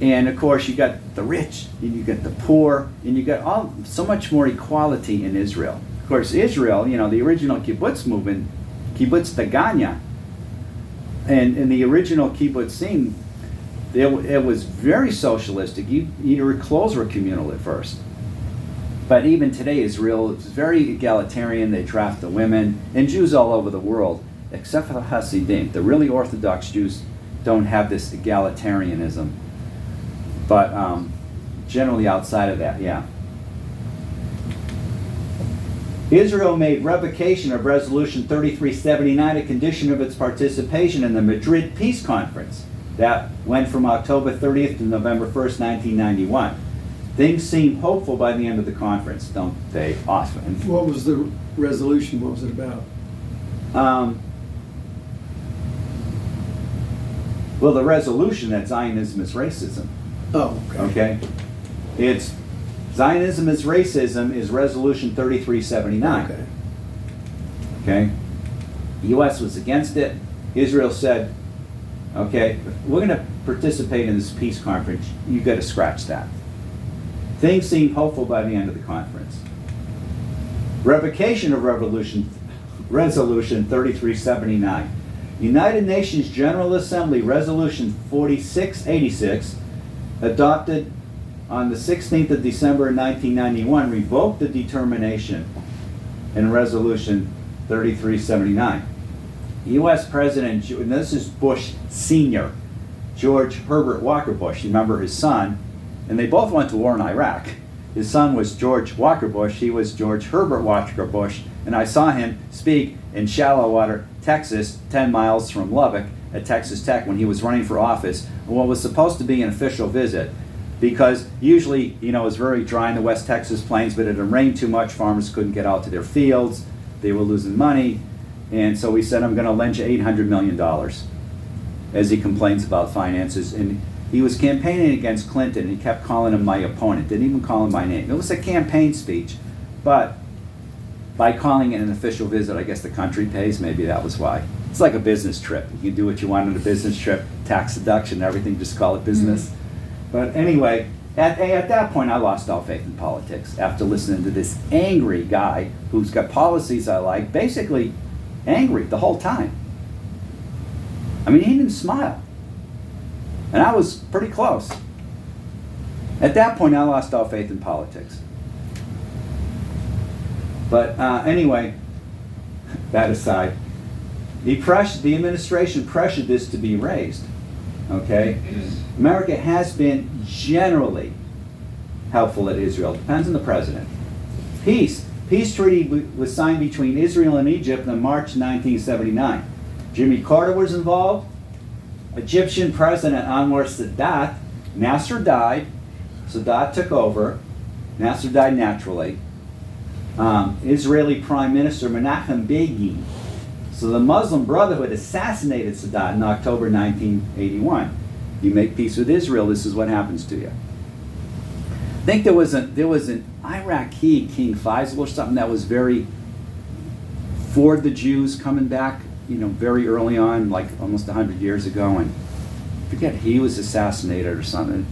and of course you got the rich, and you got the poor, and you got so much more equality in Israel. Of course, Israel, the original kibbutz movement, kibbutz Daganya, and in the original kibbutzim, it was very socialistic. Your clothes were communal at first. But even today, Israel is very egalitarian. They draft the women, and Jews all over the world, except for the Hasidim. The really Orthodox Jews don't have this egalitarianism. But generally outside of that, yeah. Israel made revocation of Resolution 3379 a condition of its participation in the Madrid Peace Conference. That went from October 30th to November 1st, 1991. Things seem hopeful by the end of the conference, don't they often? What was the resolution? What was it about? Well, the resolution that Zionism is racism. Oh, okay. Okay? It's Zionism is racism is Resolution 3379. Okay. Okay? The U.S. was against it. Israel said, okay, we're going to participate in this peace conference. You've got to scratch that. Things seemed hopeful by the end of the conference. Revocation of Resolution 3379. United Nations General Assembly Resolution 4686, adopted on the 16th of December 1991, revoked the determination in Resolution 3379. U.S. President, and this is Bush Sr., George Herbert Walker Bush, you remember his son, and they both went to war in Iraq. His son was George Walker Bush, he was George Herbert Walker Bush, and I saw him speak in Shallowater, Texas, 10 miles from Lubbock at Texas Tech when he was running for office, on what was supposed to be an official visit. Because usually, it was very dry in the West Texas plains, but it had rained too much, farmers couldn't get out to their fields, they were losing money, and so he said, I'm going to lend you $800 million, as he complains about finances. And he was campaigning against Clinton, and he kept calling him my opponent, didn't even call him by name. It was a campaign speech, but by calling it an official visit, I guess the country pays, maybe that was why. It's like a business trip. You can do what you want on a business trip, tax deduction, everything, just call it business. Mm-hmm. But anyway, at that point, I lost all faith in politics after listening to this angry guy who's got policies I like, basically angry the whole time. I mean, he didn't smile. And I was pretty close. At that point, I lost all faith in politics. But anyway, that aside, the administration pressured this to be raised. Okay? America has been generally helpful at Israel. Depends on the president. Peace treaty was signed between Israel and Egypt in March 1979. Jimmy Carter was involved. Egyptian President Anwar Sadat. Nasser died. Sadat took over. Nasser died naturally. Israeli Prime Minister Menachem Begin. So the Muslim Brotherhood assassinated Sadat in October 1981. You make peace with Israel, this is what happens to you. I think there was an Iraqi King Faisal or something that was very for the Jews coming back, very early on, like almost 100 years ago, and I forget, he was assassinated or something.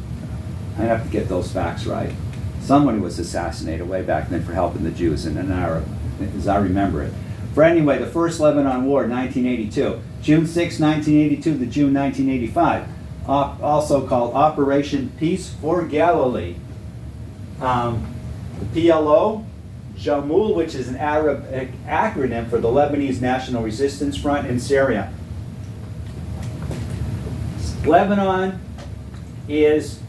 I'd have to get those facts right. Somebody was assassinated way back then for helping the Jews in an Arab, as I remember it. But anyway, the First Lebanon War, 1982. June 6, 1982 to June 1985. also called Operation Peace for Galilee. The PLO, Jamul, which is an Arabic acronym for the Lebanese National Resistance Front in Syria. Lebanon has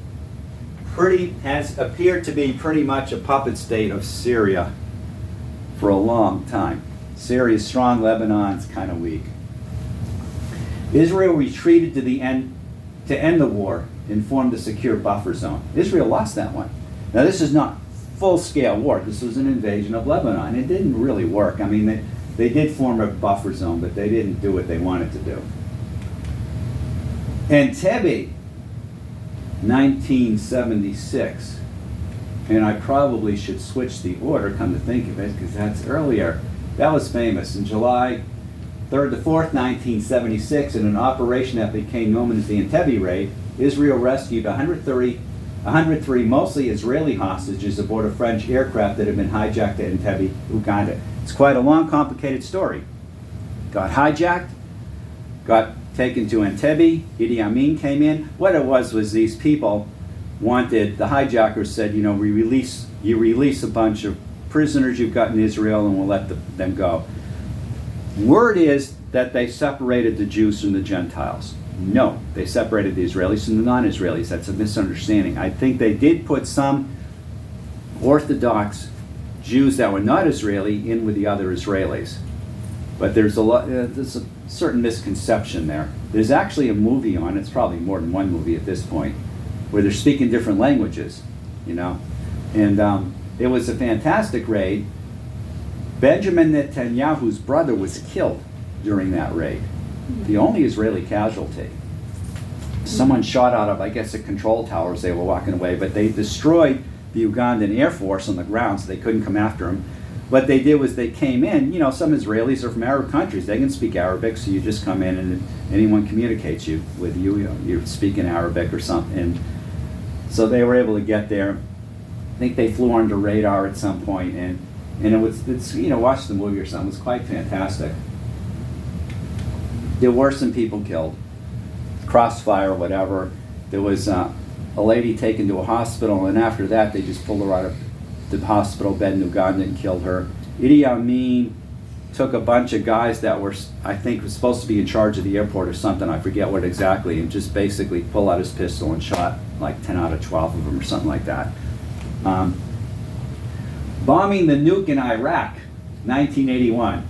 appeared to be pretty much a puppet state of Syria for a long time. Syria's strong, Lebanon's kind of weak. Israel retreated to end the war and formed a secure buffer zone. Israel lost that one. Now this is not full-scale war. This was an invasion of Lebanon. It didn't really work. I mean, they did form a buffer zone, but they didn't do what they wanted to do. Entebbe, 1976, and I probably should switch the order, come to think of it, because that's earlier. That was famous. In July 3rd to 4th, 1976, in an operation that became known as the Entebbe Raid, Israel rescued 103 mostly Israeli hostages aboard a French aircraft that had been hijacked at Entebbe, Uganda. It's quite a long, complicated story. Got hijacked, got taken to Entebbe, Idi Amin came in. What it was these people wanted, the hijackers said, you know, you release a bunch of prisoners you've got in Israel and we'll let them go. Word is that they separated the Jews from the Gentiles. No, they separated the Israelis from the non-Israelis. That's a misunderstanding. I think they did put some Orthodox Jews that were not Israeli in with the other Israelis. But there's a certain misconception there. There's actually a movie on, it's probably more than one movie at this point, where they're speaking different languages, you know. And it was a fantastic raid. Benjamin Netanyahu's brother was killed during that raid. The only Israeli casualty. Someone shot out of, I guess, a control tower as they were walking away, but they destroyed the Ugandan Air Force on the ground, so they couldn't come after him. What they did was they came in, you know, some Israelis are from Arab countries. They can speak Arabic, so you just come in and anyone communicates with you. You know, you're speaking Arabic or something. And so they were able to get there. I think they flew under radar at some point, and it's you know, watch the movie or something. It was quite fantastic. There were some people killed, crossfire, whatever. There was a lady taken to a hospital, and after that they just pulled her out of the hospital bed in Uganda and killed her. Idi Amin took a bunch of guys that were, I think, was supposed to be in charge of the airport or something, I forget what exactly, and just basically pulled out his pistol and shot like 10 out of 12 of them or something like that. Bombing the nuke in Iraq, 1981.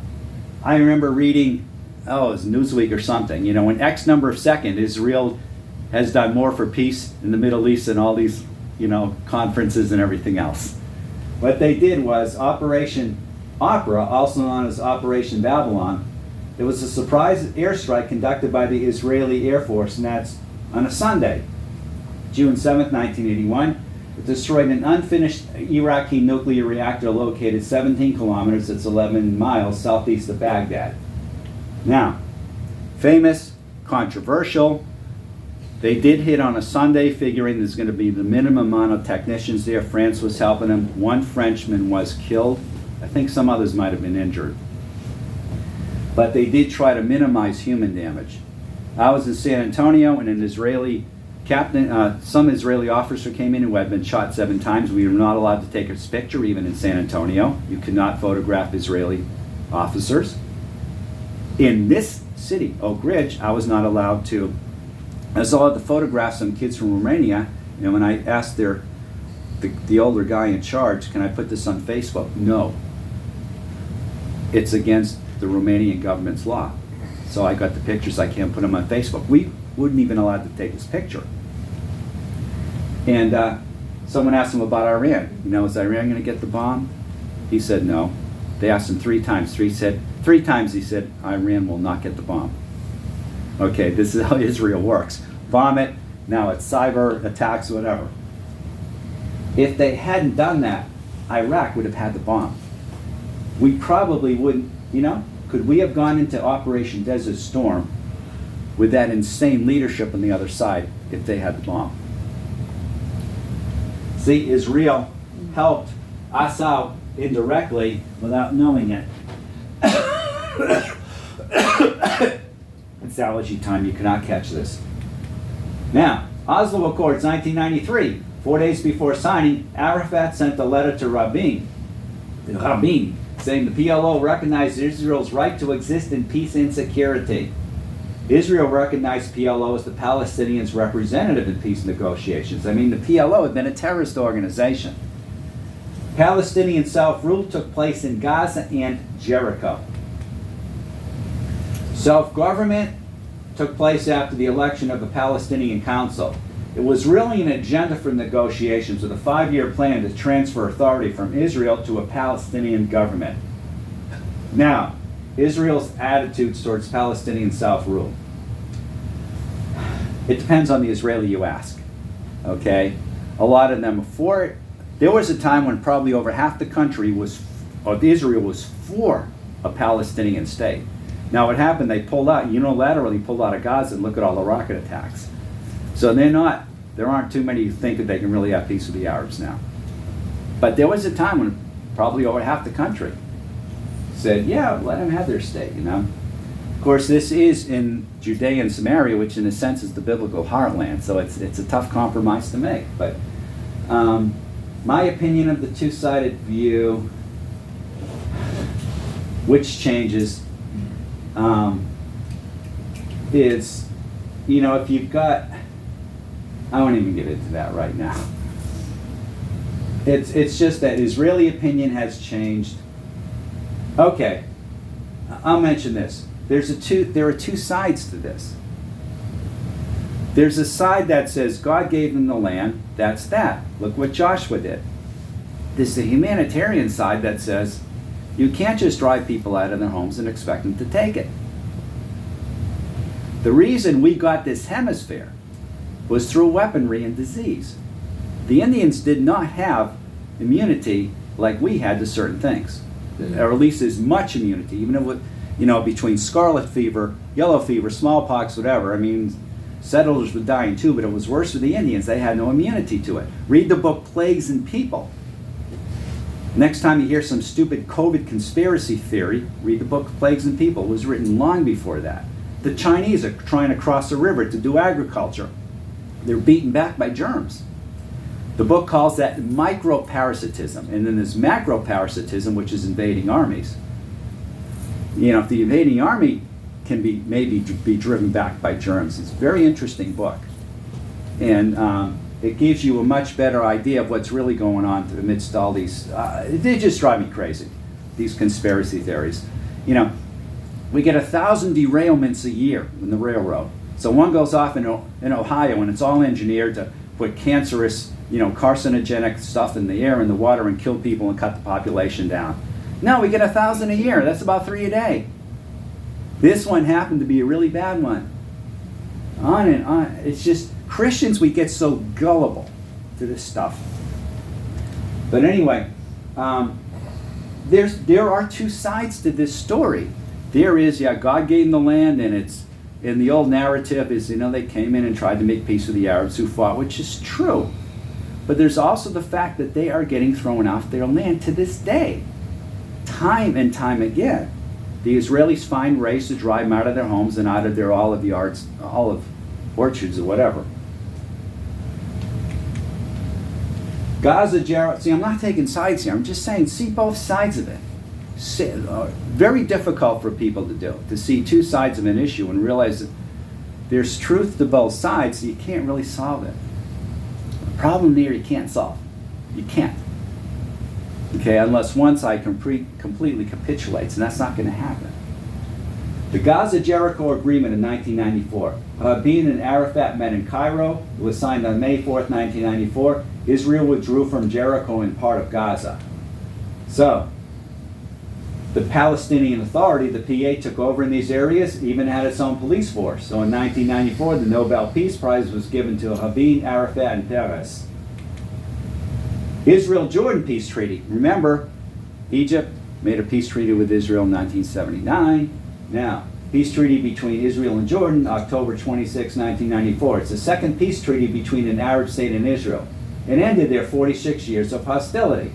I remember reading, it was Newsweek or something, you know, in X number of seconds, Israel has done more for peace in the Middle East than all these, you know, conferences and everything else. What they did was Operation Opera, also known as Operation Babylon. It was a surprise airstrike conducted by the Israeli Air Force, and that's on a Sunday, June 7th, 1981. It destroyed an unfinished Iraqi nuclear reactor located 17 kilometers, that's 11 miles, southeast of Baghdad. Now, famous, controversial. They did hit on a Sunday, figuring there's going to be the minimum amount of technicians there. France was helping them. One Frenchman was killed. I think some others might have been injured. But they did try to minimize human damage. I was in San Antonio, and an Israeli captain, some Israeli officer came in who had been shot 7 times. We were not allowed to take his picture, even in San Antonio. You could not photograph Israeli officers. In this city, Oak Ridge, I was not allowed to. I saw the photographs of some kids from Romania, and when I asked the older guy in charge, can I put this on Facebook? No. It's against the Romanian government's law. So I got the pictures, I can't put them on Facebook. We wouldn't even allowed to take this picture. And someone asked him about Iran. You know, is Iran going to get the bomb? He said no. They asked him 3 times. 3 times he said, Iran will not get the bomb. Okay, this is how Israel works. Bomb it, now it's cyber attacks, whatever. If they hadn't done that, Iraq would have had the bomb. We probably wouldn't, you know, could we have gone into Operation Desert Storm with that insane leadership on the other side if they had the bomb? See, Israel helped us out indirectly without knowing it. It's allergy time, you cannot catch this. Now, Oslo Accords, 1993. 4 days before signing, Arafat sent a letter to Rabin, saying the PLO recognized Israel's right to exist in peace and security. Israel recognized PLO as the Palestinians' representative in peace negotiations. I mean, the PLO had been a terrorist organization. Palestinian self-rule took place in Gaza and Jericho. Self-government took place after the election of the Palestinian Council. It was really an agenda for negotiations with a 5-year plan to transfer authority from Israel to a Palestinian government. Now, Israel's attitudes towards Palestinian self-rule. It depends on the Israeli you ask, okay? A lot of them are for it. There was a time when probably over half the country Israel was for a Palestinian state. Now what happened, they pulled out, unilaterally pulled out of Gaza, and look at all the rocket attacks. So there aren't too many who think that they can really have peace with the Arabs now. But there was a time when probably over half the country said, yeah, let them have their state, Of course, this is in Judea and Samaria, which in a sense is the biblical heartland, so it's a tough compromise to make. But my opinion of the two-sided view, which changes, is, if you've got, I won't even get into that right now. It's just that Israeli opinion has changed. Okay, I'll mention this. There are two sides to this. There's a side that says God gave them the land, that's that. Look what Joshua did. There's the humanitarian side that says you can't just drive people out of their homes and expect them to take it. The reason we got this hemisphere was through weaponry and disease. The Indians did not have immunity like we had to certain things, or at least as much immunity, even with, between scarlet fever, yellow fever, smallpox, whatever. I mean, settlers were dying too, but it was worse for the Indians. They had no immunity to it. Read the book Plagues and People. Next time you hear some stupid COVID conspiracy theory, read the book Plagues and People. It was written long before that. The Chinese are trying to cross a river to do agriculture. They're beaten back by germs. The book calls that microparasitism, and then there's macroparasitism, which is invading armies. If the invading army can maybe be driven back by germs, it's a very interesting book. And it gives you a much better idea of what's really going on amidst all these, they just drive me crazy, these conspiracy theories. We get 1,000 derailments a year in the railroad. So one goes off in Ohio, and it's all engineered to put cancerous, carcinogenic stuff in the air and the water and kill people and cut the population down. No, we get 1,000 a year. That's about 3 a day. This one happened to be a really bad one. On and on. It's just, Christians, we get so gullible to this stuff. But anyway, there are two sides to this story. There is, God gave them the land, and it's, in the old narrative is, they came in and tried to make peace with the Arabs who fought, which is true. But there's also the fact that they are getting thrown off their land to this day. Time and time again. The Israelis find ways to drive them out of their homes and out of their olive yards, olive orchards or whatever. Gaza, Jericho, see, I'm not taking sides here. I'm just saying, see both sides of it. Very difficult for people to do, to see two sides of an issue and realize that there's truth to both sides, so you can't really solve it. The problem there you can't solve. You can't. Okay, unless one side completely capitulates, and that's not going to happen. The Gaza-Jericho Agreement in 1994. Rabin and Arafat met in Cairo. It was signed on May 4th, 1994. Israel withdrew from Jericho and part of Gaza. So, the Palestinian Authority, the PA, took over in these areas, even had its own police force. So in 1994, the Nobel Peace Prize was given to Rabin, Arafat, and Peres. Israel-Jordan Peace Treaty. Remember, Egypt made a peace treaty with Israel in 1979. Now, peace treaty between Israel and Jordan, October 26, 1994. It's the second peace treaty between an Arab state and Israel. It ended their 46 years of hostility.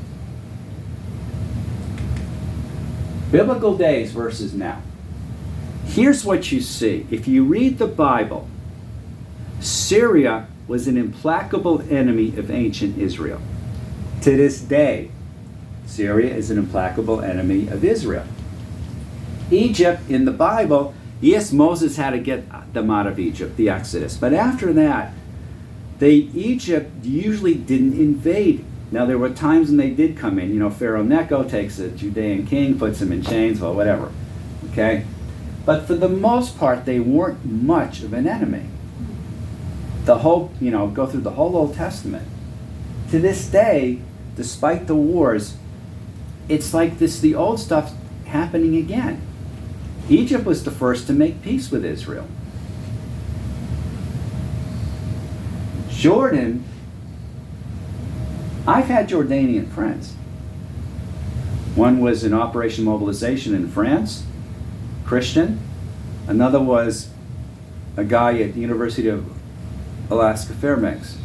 Biblical days versus now. Here's what you see. If you read the Bible, Syria was an implacable enemy of ancient Israel. To this day, Syria is an implacable enemy of Israel. Egypt, in the Bible, yes, Moses had to get them out of Egypt, the Exodus. But after that, Egypt usually didn't invade. Now, there were times when they did come in. You know, Pharaoh Necho takes a Judean king, puts him in chains, well, whatever. Okay? But for the most part, they weren't much of an enemy. The whole, go through the whole Old Testament. To this day, despite the wars, it's like the old stuff happening again. Egypt was the first to make peace with Israel. Jordan, I've had Jordanian friends. One was in Operation Mobilization in France, Christian. Another was a guy at the University of Alaska Fairbanks.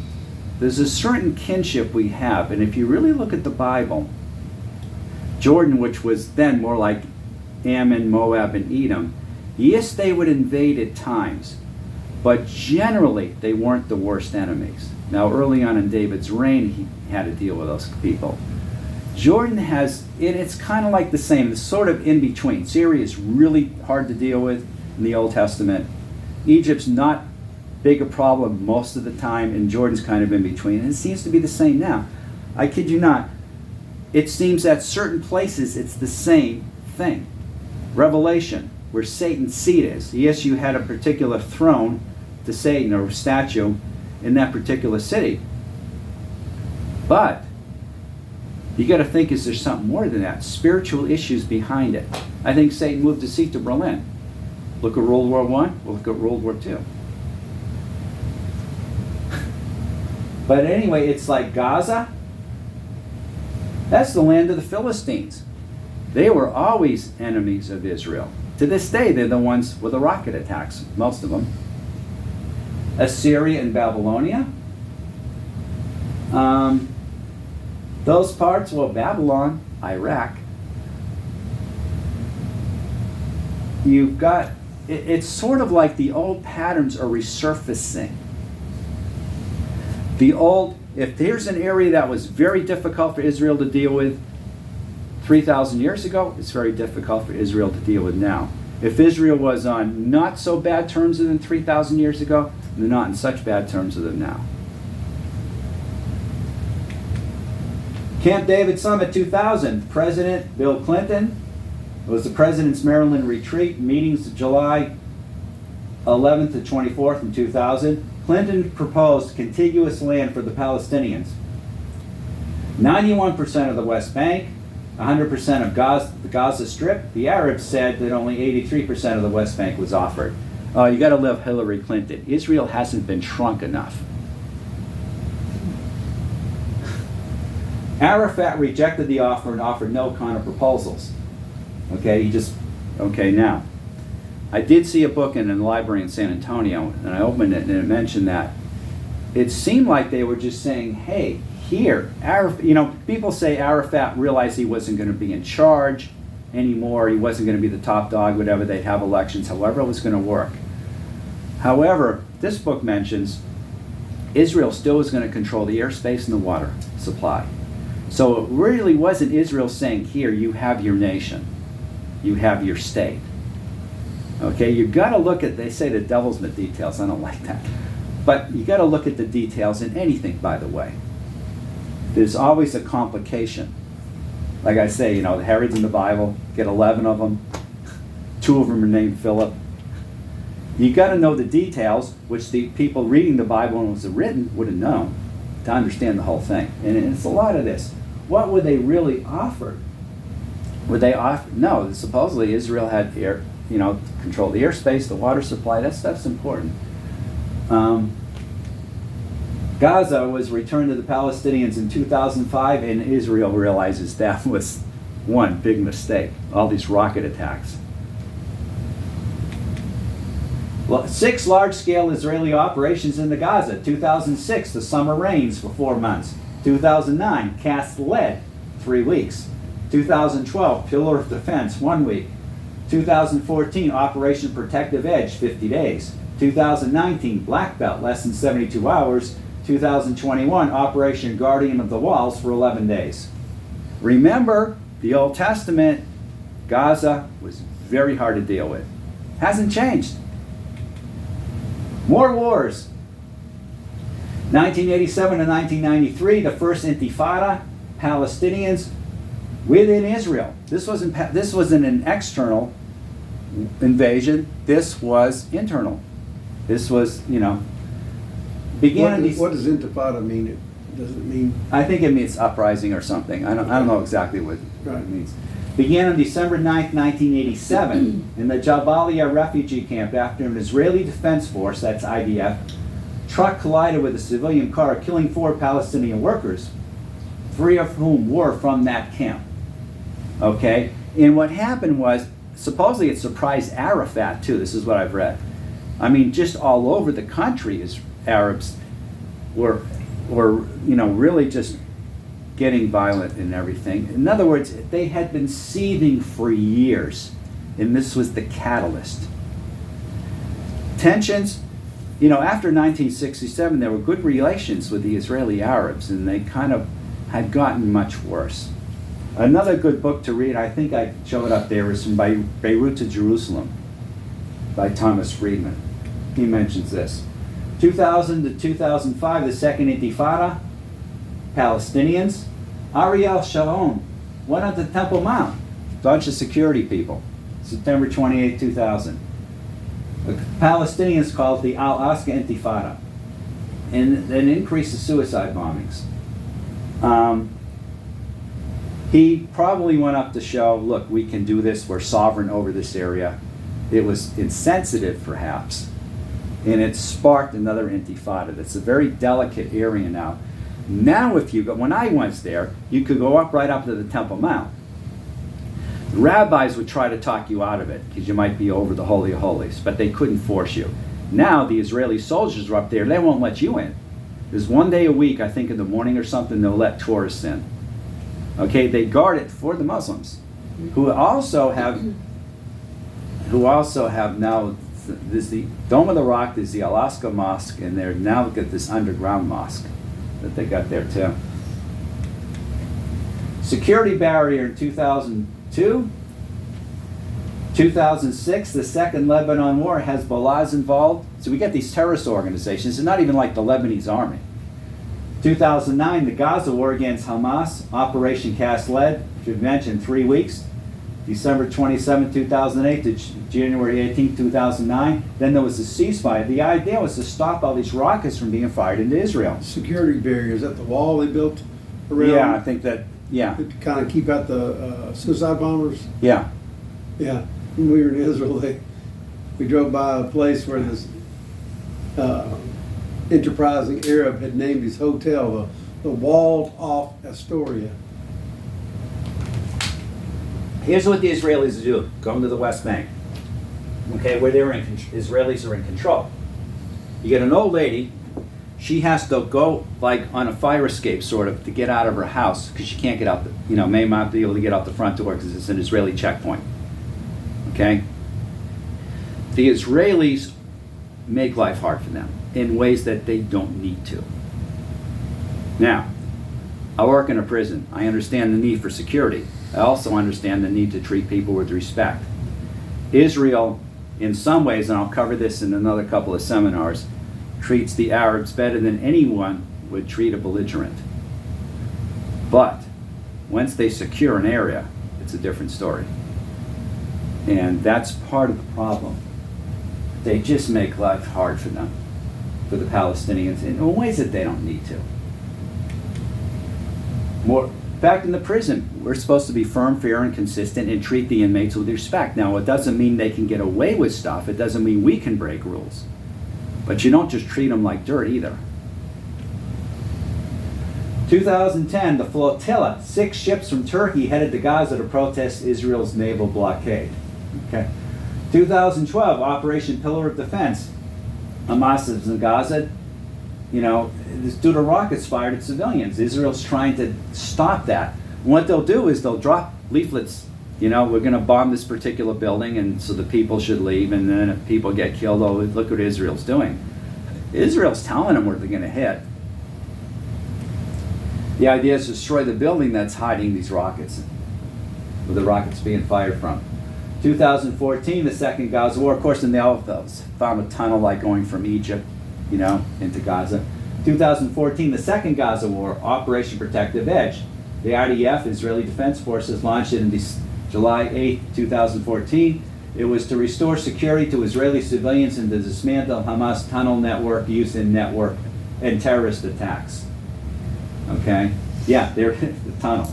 There's a certain kinship we have, and if you really look at the Bible, Jordan, which was then more like Ammon, Moab, and Edom, yes, they would invade at times, but generally they weren't the worst enemies. Now, early on in David's reign, he had to deal with those people. Jordan has, it's kind of like the same, it's sort of in between. Syria is really hard to deal with in the Old Testament. Egypt's not big a problem most of the time, and Jordan's kind of in between. And it seems to be the same now. I kid you not. It seems at certain places it's the same thing. Revelation, where Satan's seat is. Yes, you had a particular throne to Satan, or statue, in that particular city. But you got to think, is there something more than that? Spiritual issues behind it. I think Satan moved his seat to Berlin. Look at World War I, we'll look at World War II. But anyway, it's like Gaza. That's the land of the Philistines. They were always enemies of Israel. To this day, they're the ones with the rocket attacks, most of them. Assyria and Babylonia. Those parts, well, Babylon, Iraq. You've got, it's sort of like the old patterns are resurfacing. If there's an area that was very difficult for Israel to deal with 3,000 years ago, it's very difficult for Israel to deal with now. If Israel was on not so bad terms with them 3,000 years ago, they're not in such bad terms with them now. Camp David Summit 2000, President Bill Clinton. It was the President's Maryland retreat, meetings July 11th to 24th in 2000. Clinton proposed contiguous land for the Palestinians. 91% of the West Bank, 100% of the Gaza Strip. The Arabs said that only 83% of the West Bank was offered. You got to love Hillary Clinton. Israel hasn't been shrunk enough. Arafat rejected the offer and offered no counter proposals. Okay, now. I did see a book in a library in San Antonio, and I opened it, and it mentioned that it seemed like they were just saying, hey, here, people say Arafat realized he wasn't going to be in charge anymore, he wasn't going to be the top dog, whatever, they'd have elections, however it was going to work. However, this book mentions Israel still was going to control the airspace and the water supply. So it really wasn't Israel saying, here, you have your nation, you have your state. Okay, you've got to look at, they say the devil's in the details, I don't like that. But you got to look at the details in anything, by the way. There's always a complication. Like I say, the Herods in the Bible, get 11 of them. 2 of them are named Philip. You got to know the details, which the people reading the Bible when it was written would have known to understand the whole thing. And it's a lot of this. What were they really offered? No, supposedly Israel had air, control the airspace, the water supply, that stuff's important. Gaza was returned to the Palestinians in 2005, and Israel realizes that was one big mistake, all these rocket attacks. 6 large-scale Israeli operations in the Gaza. 2006, the summer rains for 4 months. 2009, cast lead, 3 weeks. 2012, pillar of defense, 1 week. 2014, Operation Protective Edge, 50 days. 2019, black belt, less than 72 hours. 2021, Operation Guardian of the Walls for 11 days. Remember, the Old Testament, Gaza was very hard to deal with. Hasn't changed. More wars. 1987 to 1993, the first Intifada, Palestinians within Israel. This wasn't an external invasion. This was internal. This was, began. What does intifada mean? Does it mean? I think it means uprising or something. I don't know exactly what it means. Began on December 9th, 1987, in the Jabalia refugee camp after an Israeli Defense Force, that's IDF, truck collided with a civilian car, killing 4 Palestinian workers, 3 of whom were from that camp. Okay? And what happened was, supposedly it surprised Arafat too. This is what I've read. I mean, just all over the country, Arabs were really just getting violent and everything. In other words, they had been seething for years, and this was the catalyst. Tensions, after 1967, there were good relations with the Israeli Arabs, and they kind of had gotten much worse. Another good book to read, I think I showed up there, is from Beirut to Jerusalem by Thomas Friedman. He mentions this. 2000 to 2005, the Second Intifada, Palestinians. Ariel Sharon went up to Temple Mount, bunch of security people, September 28, 2000. The Palestinians called it the Al-Aqsa Intifada, and an increase of suicide bombings. He probably went up to show, look, we can do this, we're sovereign over this area. It was insensitive, perhaps, and it sparked another intifada. That's a very delicate area now. Now if you go, when I was there, you could go right up to the Temple Mount. The rabbis would try to talk you out of it, because you might be over the Holy of Holies, but they couldn't force you. Now the Israeli soldiers are up there, they won't let you in. There's one day a week, I think in the morning or something, they'll let tourists in. Okay, they guard it for the Muslims, who also have now, there's the Dome of the Rock, there's the Al-Aqsa Mosque, and they're now got this underground mosque that they got there too. Security barrier in 2002. 2006, the Second Lebanon War, Hezbollah's involved. So we get these terrorist organizations. They're not even like the Lebanese army. 2009, the Gaza war against Hamas, Operation Cast Lead, which we've mentioned, 3 weeks. December 27, 2008 to January 18, 2009. Then there was a ceasefire. The idea was to stop all these rockets from being fired into Israel. Security barriers at the wall they built around. Yeah, I think that, yeah. To kind of keep out the suicide bombers. Yeah. Yeah. When we were in Israel, we drove by a place where this enterprising Arab had named his hotel the walled off Astoria. Here's what the Israelis do, going to the West Bank, okay, where Israelis are in control. You get an old lady, she has to go like on a fire escape sort of to get out of her house because she can't get out, may not be able to get out the front door because it's an Israeli checkpoint, okay? The Israelis make life hard for them in ways that they don't need to. Now, I work in a prison. I understand the need for security. I also understand the need to treat people with respect. Israel, in some ways, and I'll cover this in another couple of seminars, treats the Arabs better than anyone would treat a belligerent. But once they secure an area, it's a different story. And that's part of the problem. They just make life hard for them, for the Palestinians, in ways that they don't need to. Back in the prison, we're supposed to be firm, fair, and consistent and treat the inmates with respect. Now, it doesn't mean they can get away with stuff. It doesn't mean we can break rules. But you don't just treat them like dirt either. 2010, the flotilla, 6 ships from Turkey headed to Gaza to protest Israel's naval blockade. Okay. 2012, Operation Pillar of Defense. Hamas is in Gaza. It's due to rockets fired at civilians. Israel's trying to stop that. And what they'll do is they'll drop leaflets You know, we're going to bomb this particular building, and so the people should leave, and then if people get killed, oh, look what Israel's doing. Israel's telling them where they're going to hit. The idea is to destroy the building that's hiding these rockets, where the rockets being fired from. 2014, the Second Gaza War. Of course, in the Alphas, found a tunnel like going from Egypt, you know, into Gaza. 2014, the Second Gaza War, Operation Protective Edge. The IDF, Israeli Defense Forces, launched it in July 8, 2014. It was to restore security to Israeli civilians and to dismantle Hamas tunnel network used in network and terrorist attacks. Okay? Yeah, there, the tunnel.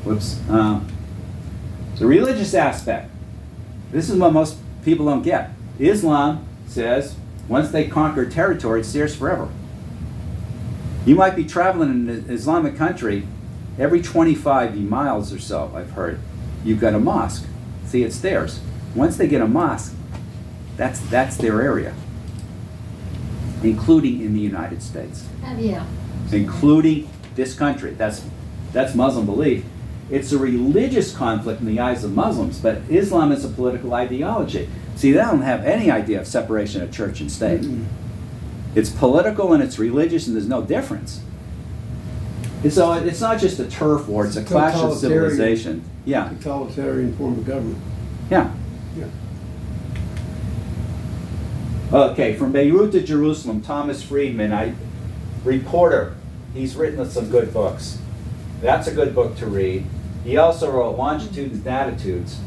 Whoops. The religious aspect. This is what most people don't get. Islam says once they conquer territory, it's theirs forever. You might be traveling in an Islamic country, every 25 miles or so, I've heard, you've got a mosque. See, it's theirs. Once they get a mosque, that's their area, including in the United States. Yeah. Including this country. That's Muslim belief. It's a religious conflict in the eyes of Muslims, but Islam is a political ideology. See, they don't have any idea of separation of church and state. Mm-hmm. It's political and it's religious, and there's no difference. And so it's not just a turf war, it's a clash of civilization. Yeah. Totalitarian form of government. Yeah. Yeah. Okay, from Beirut to Jerusalem, Thomas Friedman, reporter. He's written some good books. That's a good book to read. He also wrote Longitudes and Latitudes.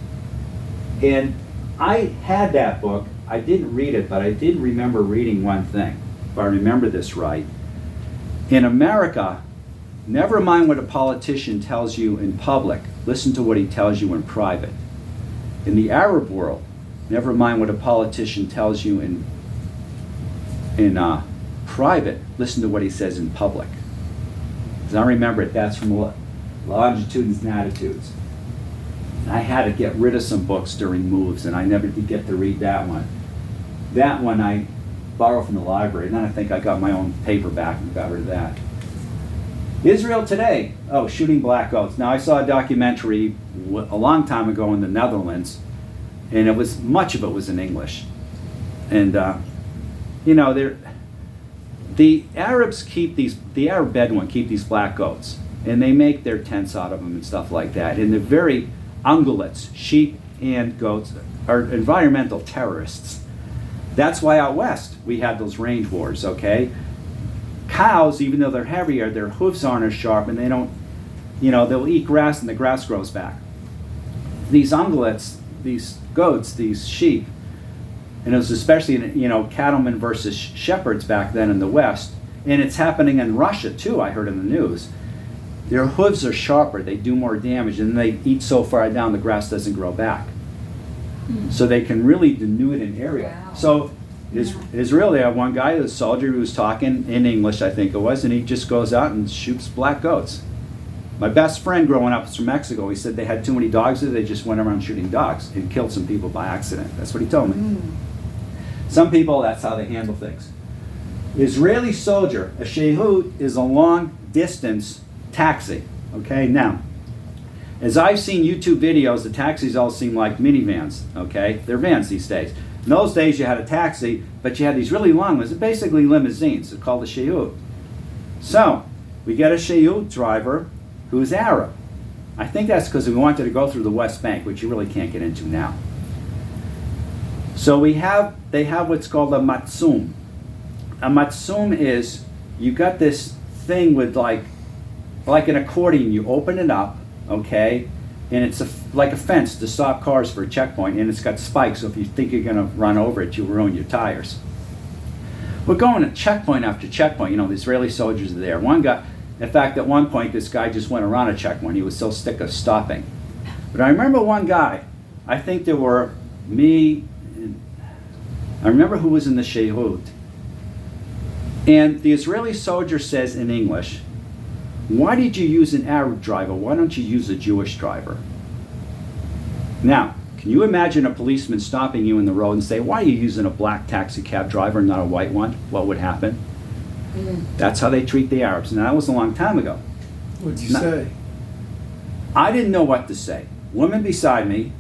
And I had that book. I didn't read it, but I did remember reading one thing, if I remember this right. In America, never mind what a politician tells you in public, listen to what he tells you in private. In the Arab world, never mind what a politician tells you in private, listen to what he says in public. Because I remember it, that's from Longitudes and Attitudes. I had to get rid of some books during moves, and I never did get to read that one. That one I borrowed from the library, and then I think I got my own paperback and got rid of that. Israel Today, shooting black goats. Now I saw a documentary a long time ago in the Netherlands, and much of it was in English. And the Arabs the Arab Bedouin keep these black goats, and they make their tents out of them and stuff like that. And they're very ungulates, sheep and goats, are environmental terrorists. That's why out west we had those range wars, okay? Cows, even though they're heavier, their hooves aren't as sharp, and they don't, they'll eat grass and the grass grows back. These ungulates, these goats, these sheep, and it was especially, cattlemen versus shepherds back then in the West, and it's happening in Russia too, I heard in the news. Their hooves are sharper, they do more damage, and they eat so far down the grass doesn't grow back. So they can really denude an area. Wow. So Israel, they have one guy, a soldier, who was talking in English, I think it was, and he just goes out and shoots black goats. My best friend growing up was from Mexico. He said they had too many dogs there, they just went around shooting dogs and killed some people by accident. That's what he told me. Some people, that's how they handle things. Israeli soldier, a shehud, is a long distance taxi. Okay, now, as I've seen YouTube videos, the taxis all seem like minivans. Okay, they're vans these days. In those days, you had a taxi, but you had these really long ones. They're basically limousines. They're called a shehud. So, we get a shehud driver who's Arab. I think that's because we wanted to go through the West Bank, which you really can't get into now. So they have what's called a matsum. A matsum is, you got this thing with like an accordion. You open it up, okay, and it's like a fence to stop cars for a checkpoint, and it's got spikes, so if you think you're going to run over it, you'll ruin your tires. We're going to checkpoint after checkpoint. The Israeli soldiers are there. One guy, in fact, at one point, this guy just went around a checkpoint. He was so sick of stopping. But I remember one guy, I think there were me, I remember who was in the shehud. And the Israeli soldier says in English, "Why did you use an Arab driver? Why don't you use a Jewish driver?" Now, can you imagine a policeman stopping you in the road and say, "Why are you using a black taxi cab driver and not a white one?" What would happen? That's how they treat the Arabs. Now, that was a long time ago. What'd you say? I didn't know what to say. woman beside me,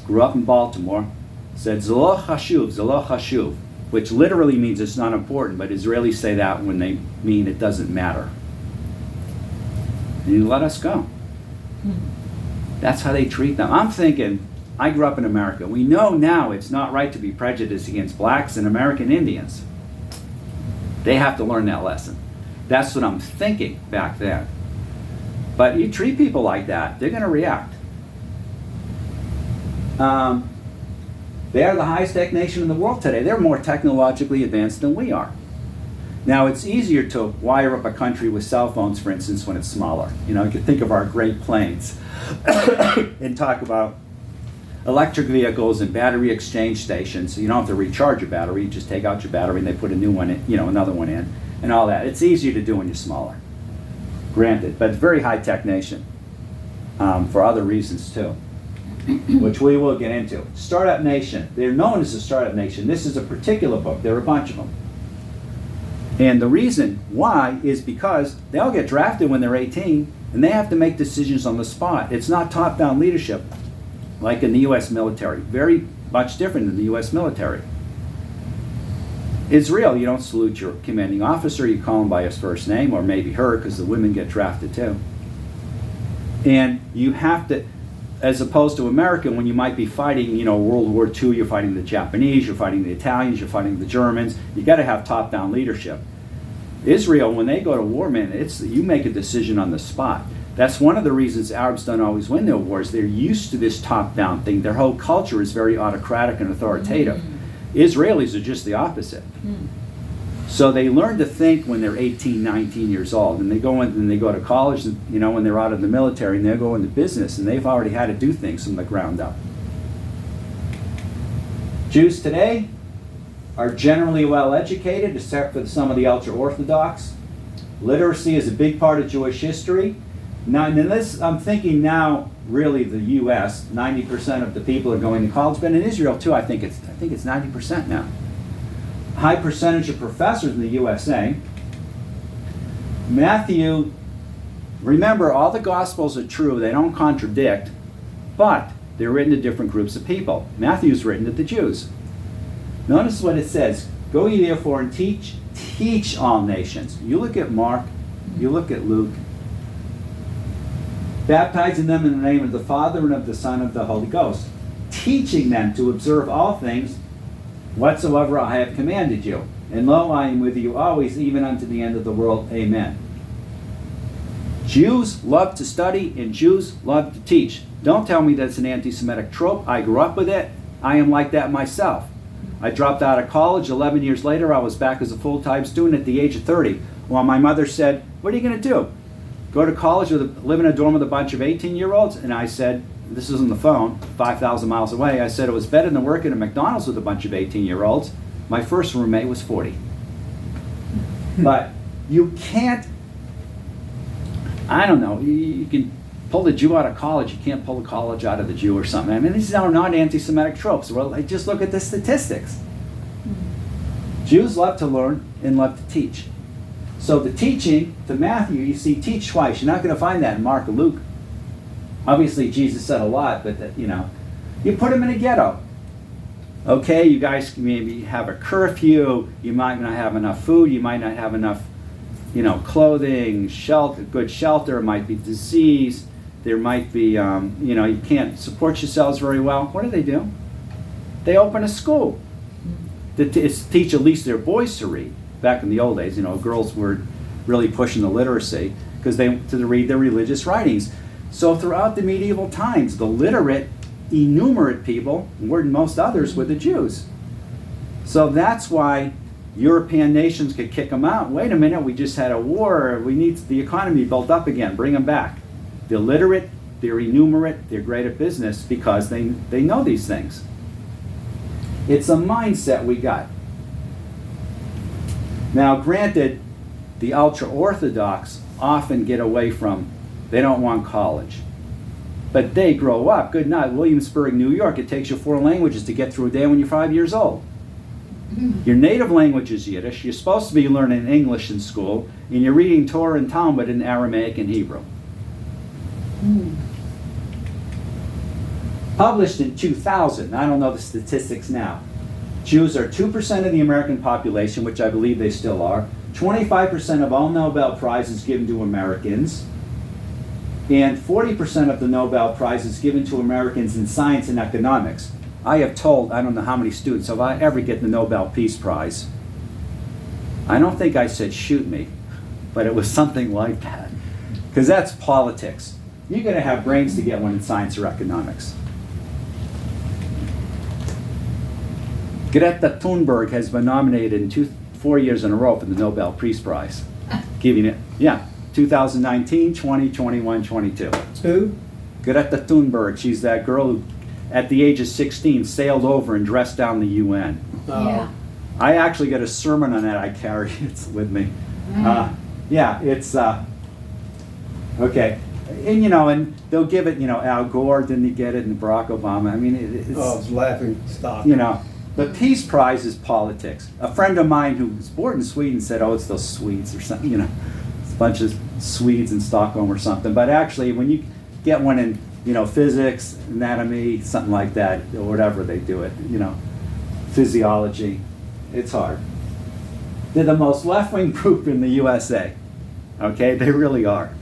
grew up in Baltimore, said, Zelo Hashuv, which literally means it's not important, but Israelis say that when they mean it doesn't matter. And you let us go. That's how they treat them. I'm thinking, I grew up in America. We know now it's not right to be prejudiced against blacks and American Indians. They have to learn that lesson. That's what I'm thinking back then. But you treat people like that, they're going to react. They are the highest tech nation in the world today. They're more technologically advanced than we are. Now, it's easier to wire up a country with cell phones, for instance, when it's smaller. You know, you can think of our Great Plains and talk about electric vehicles and battery exchange stations. So you don't have to recharge your battery. You just take out your battery and they put a new one in, you know, another one in, and all that. It's easier to do when you're smaller, granted, but it's a very high-tech nation for other reasons too, which we will get into. Startup Nation. They're known as a startup nation. This is a particular book. There are a bunch of them. And the reason why is because they all get drafted when they're 18, and they have to make decisions on the spot. It's not top-down leadership like in the U.S. military. Very much different than the U.S. military. Israel, you don't salute your commanding officer. You call him by his first name, or maybe her, because the women get drafted too. And you have to, as opposed to America, when you might be fighting, you know, World War II, you're fighting the Japanese, you're fighting the Italians, you're fighting the Germans. You got to have top-down leadership. Israel, when they go to war, man, it's you make a decision on the spot. That's one of the reasons Arabs don't always win their wars. They're used to this top-down thing. Their whole culture is very autocratic and authoritative. Israelis are just the opposite. So they learn to think when they're 18, 19 years old, and they go in, and they go to college, and, you know, when they're out of the military, and they go into business, and they've already had to do things from the ground up. Jews today are generally well educated, except for some of the ultra-Orthodox. Literacy is a big part of Jewish history. Now, in this, I'm thinking now, really the U.S., 90% of the people are going to college, but in Israel too, I think it's 90% now. High percentage of professors in the USA. Matthew, remember, all the Gospels are true, they don't contradict, but they're written to different groups of people. Matthew's written to the Jews. Notice what it says, go ye therefore and teach all nations. You look at Mark, you look at Luke, baptizing them in the name of the Father and of the Son and of the Holy Ghost, teaching them to observe all things whatsoever I have commanded you. And lo, I am with you always, even unto the end of the world. Amen. Jews love to study and Jews love to teach. Don't tell me that's an anti-Semitic trope. I grew up with it. I am like that myself. I dropped out of college. 11 years later, I was back as a full-time student at the age of 30. Well, my mother said, what are you going to do? Go to college, live in a dorm with a bunch of 18-year-olds? And I said, this is on the phone, 5,000 miles away. I said it was better than working at McDonald's with a bunch of 18-year-olds. My first roommate was 40. But you can't, I don't know, you can pull the Jew out of college, you can't pull the college out of the Jew or something. I mean, these are not anti-Semitic tropes. Well, just look at the statistics. Jews love to learn and love to teach. So the teaching to Matthew, you see teach twice. You're not going to find that in Mark or Luke. Obviously, Jesus said a lot, but that, you know, you put them in a ghetto. Okay, you guys maybe have a curfew. You might not have enough food. You might not have enough, you know, clothing, shelter, good shelter. It might be disease. There might be, you know, you can't support yourselves very well. What do? They open a school to teach at least their boys to read. Back in the old days, you know, girls were really pushing the literacy because they to read their religious writings. So throughout the medieval times, the literate, enumerate people, more than most others, were the Jews. So that's why European nations could kick them out. Wait a minute, we just had a war. We need the economy built up again. Bring them back. They're literate, they're enumerate, they're great at business because they know these things. It's a mindset we got. Now, granted, the ultra-Orthodox often get away from, they don't want college. But they grow up. Good night. Williamsburg, New York, it takes you 4 languages to get through a day when you're 5 years old. Your native language is Yiddish. You're supposed to be learning English in school, and you're reading Torah and Talmud in Aramaic and Hebrew. published in 2000, I don't know the statistics now, Jews are 2% of the American population, which I believe they still are. 25% of all Nobel Prizes given to Americans, and 40% of the Nobel Prizes given to Americans in science and economics. I have told, I don't know how many students, if I ever get the Nobel Peace Prize, I don't think I said shoot me, but it was something like that. Because that's politics. You're going to have brains to get one in science or economics. Greta Thunberg has been nominated in 4 years in a row for the Nobel Peace Prize. Giving it, yeah, 2019, 20, 21, 22. Who? Greta Thunberg, she's that girl who, at the age of 16, sailed over and dressed down the UN. Yeah. I actually got a sermon on that. I carry it with me. Yeah, it's, okay. And, and they'll give it, Al Gore, didn't he get it, and Barack Obama. I mean, it's, it's laughing stock. the Peace Prize is politics. A friend of mine who was born in Sweden said, oh, it's those Swedes or something, it's a bunch of Swedes in Stockholm or something. But actually, when you get one in, physics, anatomy, something like that, or whatever they do it, physiology, it's hard. They're the most left-wing group in the USA. Okay, they really are.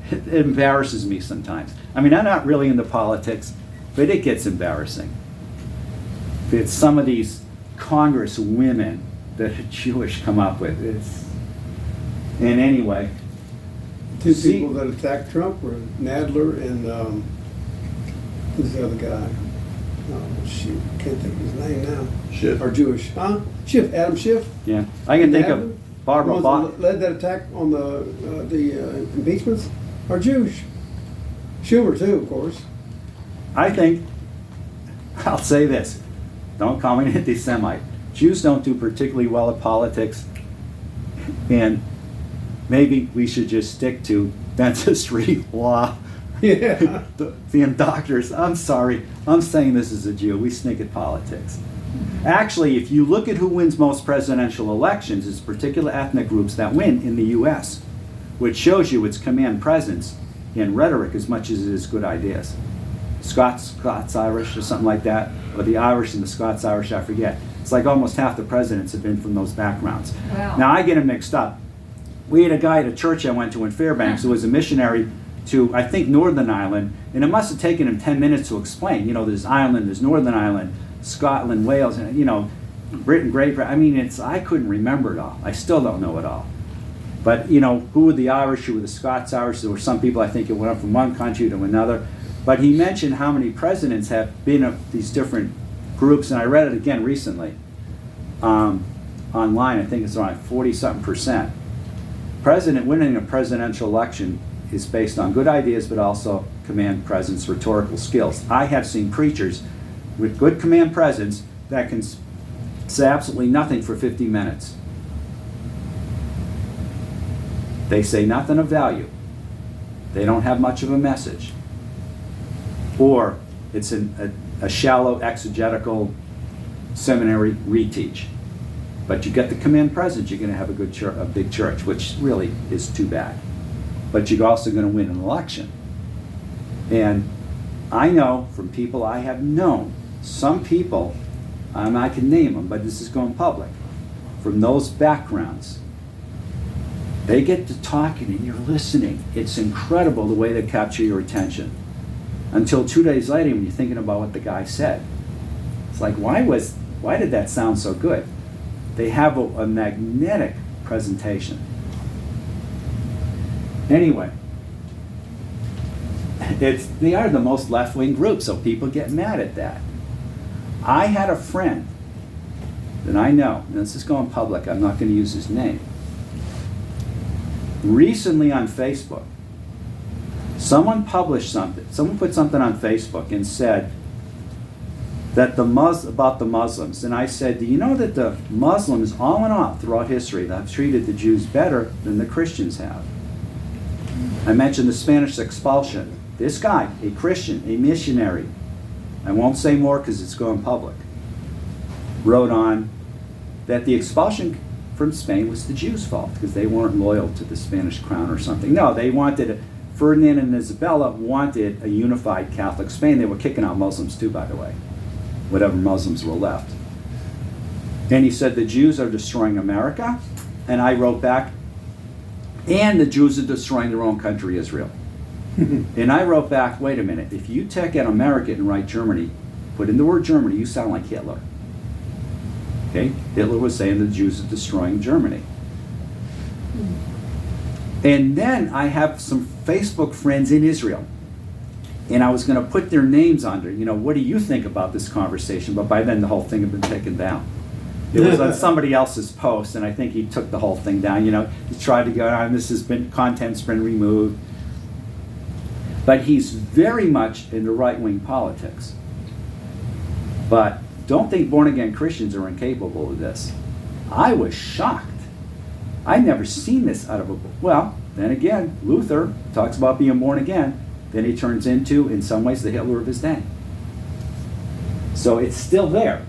It embarrasses me sometimes. I mean, I'm not really into politics, but it gets embarrassing. It's some of these Congress women that are Jewish come up with. And anyway. Two people that attacked Trump were Nadler and who's the other guy? Oh, shoot, can't think of his name now. Schiff. Are Jewish, huh? Schiff, Adam Schiff. Yeah, I can think Nadler, of Barbara the Bach. ones that led that attack on the impeachments are Jewish. Schumer too, of course. I think, I'll say this, don't call me an anti-Semite. Jews don't do particularly well at politics, and maybe we should just stick to dentistry, law, Yeah. the doctors. I'm sorry, I'm saying this as a Jew, we stink at politics. Actually, if you look at who wins most presidential elections, it's particular ethnic groups that win in the US, which shows you it's command presence and rhetoric as much as it is good ideas. Scots Irish or something like that, or the Irish and the Scots Irish, I forget. It's like almost half the presidents have been from those backgrounds. Wow. Now I get them mixed up. We had a guy at a church I went to in Fairbanks who was a missionary to, I think, Northern Ireland, and it must have taken him 10 minutes to explain. There's Ireland, there's Northern Ireland, Scotland, Wales, and Britain, Great Britain. I mean, I couldn't remember it all. I still don't know it all. But who were the Irish, who were the Scots Irish? There were some people, I think, it went up from one country to another. But he mentioned how many presidents have been of these different groups, and I read it again recently online. I think it's around 40-something%. President winning a presidential election is based on good ideas, but also command presence, rhetorical skills. I have seen preachers with good command presence that can say absolutely nothing for 50 minutes. They say nothing of value. They don't have much of a message. Or it's a shallow exegetical seminary reteach. But you get the command presence, you're going to have a big church, which really is too bad. But you're also going to win an election. And I know from people I have known, some people, I can name them, but this is going public, from those backgrounds, they get to talking and you're listening. It's incredible the way they capture your attention. Until 2 days later when you're thinking about what the guy said. It's like, why did that sound so good? They have a magnetic presentation. Anyway, they are the most left-wing group, so people get mad at that. I had a friend that I know, and this is going public, I'm not going to use his name, recently on Facebook. Someone published something, someone put something on Facebook and said that about the Muslims. And I said, do you know that the Muslims, all in all, throughout history, have treated the Jews better than the Christians have? I mentioned the Spanish expulsion. This guy, a Christian, a missionary, I won't say more because it's going public, wrote on that the expulsion from Spain was the Jews' fault because they weren't loyal to the Spanish crown or something. No, they wanted Ferdinand and Isabella wanted a unified Catholic Spain. They were kicking out Muslims too, by the way, whatever Muslims were left. And he said the Jews are destroying America, and I wrote back, and the Jews are destroying their own country, Israel. And I wrote back, wait a minute, if you take out America and write Germany, put in the word Germany, you sound like Hitler. Okay? Hitler was saying the Jews are destroying Germany. And then I have some Facebook friends in Israel. And I was going to put their names under, what do you think about this conversation? But by then the whole thing had been taken down. It was on somebody else's post, and I think he took the whole thing down. He tried to go, content's been removed. But he's very much into right-wing politics. But don't think born-again Christians are incapable of this. I was shocked. I'd never seen this out of a book. Well, then again, Luther talks about being born again. Then he turns into, in some ways, the Hitler of his day. So it's still there.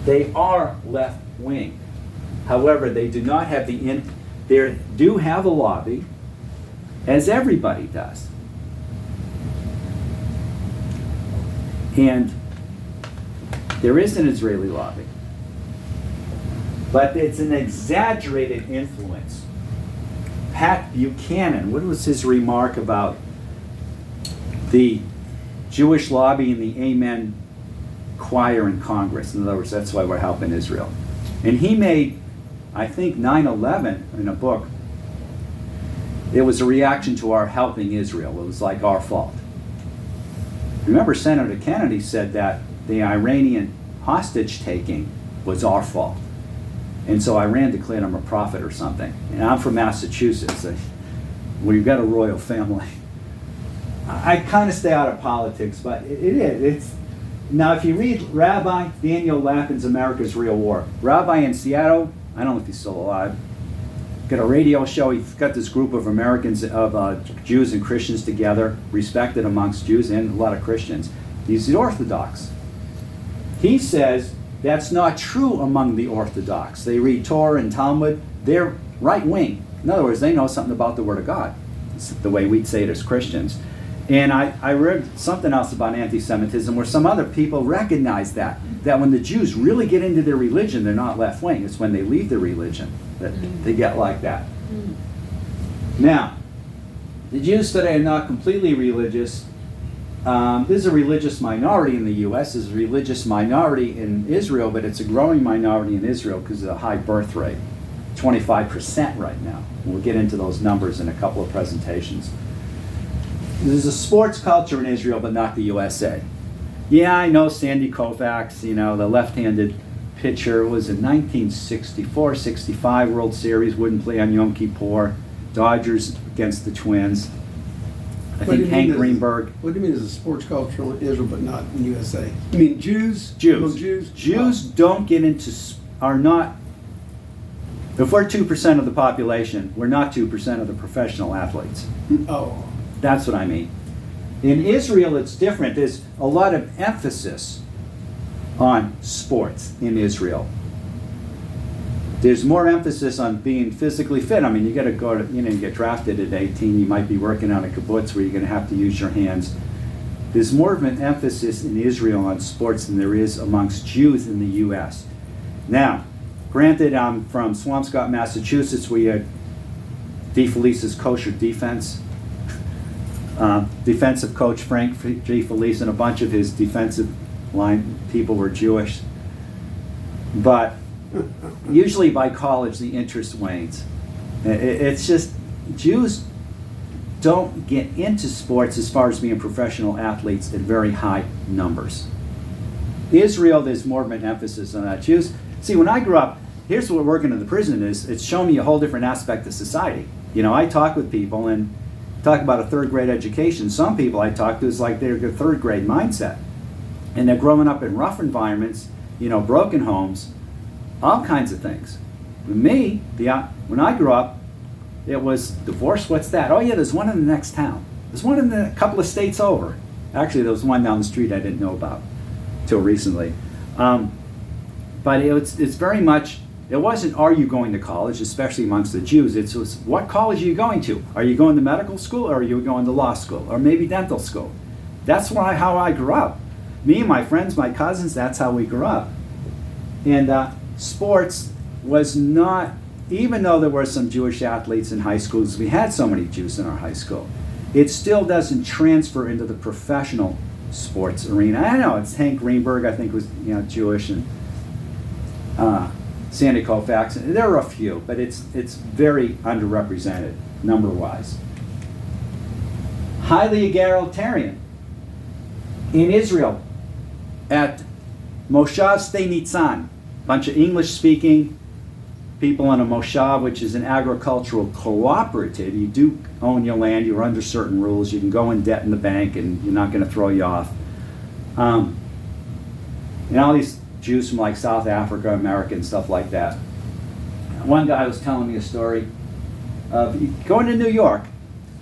They are left-wing. However, they do not have they do have a lobby, as everybody does. And there is an Israeli lobby. But it's an exaggerated influence. Pat Buchanan, what was his remark about the Jewish lobby and the Amen choir in Congress? In other words, that's why we're helping Israel. And he made, I think, 9/11 in a book. It was a reaction to our helping Israel. It was like our fault. Remember, Senator Kennedy said that the Iranian hostage taking was our fault. And so Iran declared him a prophet or something. And I'm from Massachusetts. We've got a royal family. I kind of stay out of politics, but it is. It's, now, if you read Rabbi Daniel Lapin's America's Real War, Rabbi in Seattle, I don't know if he's still alive, got a radio show. He's got this group of Americans, of Jews and Christians together, respected amongst Jews and a lot of Christians. He's the Orthodox. He says that's not true among the Orthodox. They read Torah and Talmud. They're right-wing. In other words, they know something about the Word of God. It's the way we'd say it as Christians. And I read something else about anti-Semitism where some other people recognize that when the Jews really get into their religion, they're not left-wing. It's when they leave their religion that they get like that. Now, the Jews today are not completely religious. There's a religious minority in the U.S. There's a religious minority in Israel, but it's a growing minority in Israel because of the high birth rate, 25% right now. We'll get into those numbers in a couple of presentations. There's a sports culture in Israel, but not the USA. Yeah, I know Sandy Koufax, the left-handed pitcher, was in 1964-65 World Series, wouldn't play on Yom Kippur. Dodgers against the Twins. I think Hank Greenberg. What do you mean there's a sports culture in Israel but not in the USA? You mean Jews? Jews. Jews don't get into, are not, if we're 2% of the population, we're not 2% of the professional athletes. Oh. That's what I mean. In Israel, it's different. There's a lot of emphasis on sports in Israel. There's more emphasis on being physically fit. I mean, you got to go to, you get drafted at 18, you might be working on a kibbutz where you're going to have to use your hands. There's more of an emphasis in Israel on sports than there is amongst Jews in the U.S. Now, granted, I'm from Swampscott, Massachusetts, where you had DeFelice's kosher defense. Defensive coach Frank DeFelice and a bunch of his defensive line people were Jewish. But usually by college, the interest wanes. It's just, Jews don't get into sports as far as being professional athletes at very high numbers. Israel, there's more of an emphasis on that. Jews, see, when I grew up, here's what working in the prison is, it's shown me a whole different aspect of society. I talk with people and talk about a third grade education. Some people I talk to, it's like they're a third grade mindset. And they're growing up in rough environments, broken homes, all kinds of things. With me, when I grew up, it was divorce, what's that? Oh yeah, there's one in the next town. There's one in a couple of states over. Actually, there was one down the street I didn't know about till recently. But it's very much It wasn't, are you going to college, especially amongst the Jews. It was, what college are you going to? Are you going to medical school, or are you going to law school, or maybe dental school? That's how I grew up. Me and my friends, my cousins, that's how we grew up. And sports was not, even though there were some Jewish athletes in high schools, we had so many Jews in our high school, it still doesn't transfer into the professional sports arena. I know, it's Hank Greenberg, I think was Jewish, and Sandy Koufax. There are a few, but it's very underrepresented number-wise. Highly egalitarian. In Israel, at Moshav Sde Nitzan, bunch of English-speaking people in a moshav, which is an agricultural cooperative. You do own your land, you're under certain rules, you can go in debt in the bank and you're not going to throw you off. And all these Jews from like South Africa, America, and stuff like that. One guy was telling me a story of going to New York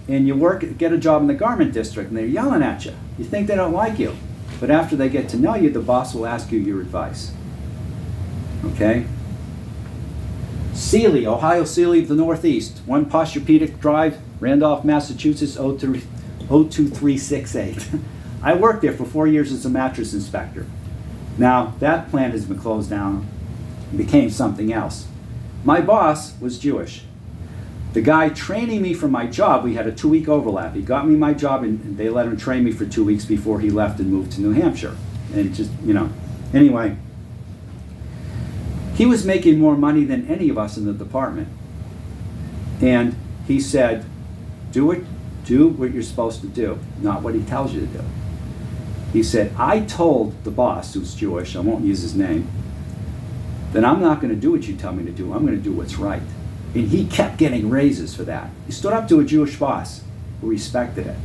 and you get a job in the garment district and they're yelling at you. You think they don't like you. But after they get to know you, the boss will ask you your advice. Okay? Sealy, Ohio Sealy of the Northeast, 1 Posturepedic Drive, Randolph, Massachusetts, 02368. I worked there for 4 years as a mattress inspector. Now, that plant has been closed down and became something else. My boss was Jewish. The guy training me for my job, we had a 2-week overlap. He got me my job and they let him train me for 2 weeks before he left and moved to New Hampshire. And just, anyway. He was making more money than any of us in the department. And he said, do what you're supposed to do, not what he tells you to do. He said, I told the boss, who's Jewish, I won't use his name, that I'm not going to do what you tell me to do, I'm going to do what's right. And he kept getting raises for that. He stood up to a Jewish boss who respected it.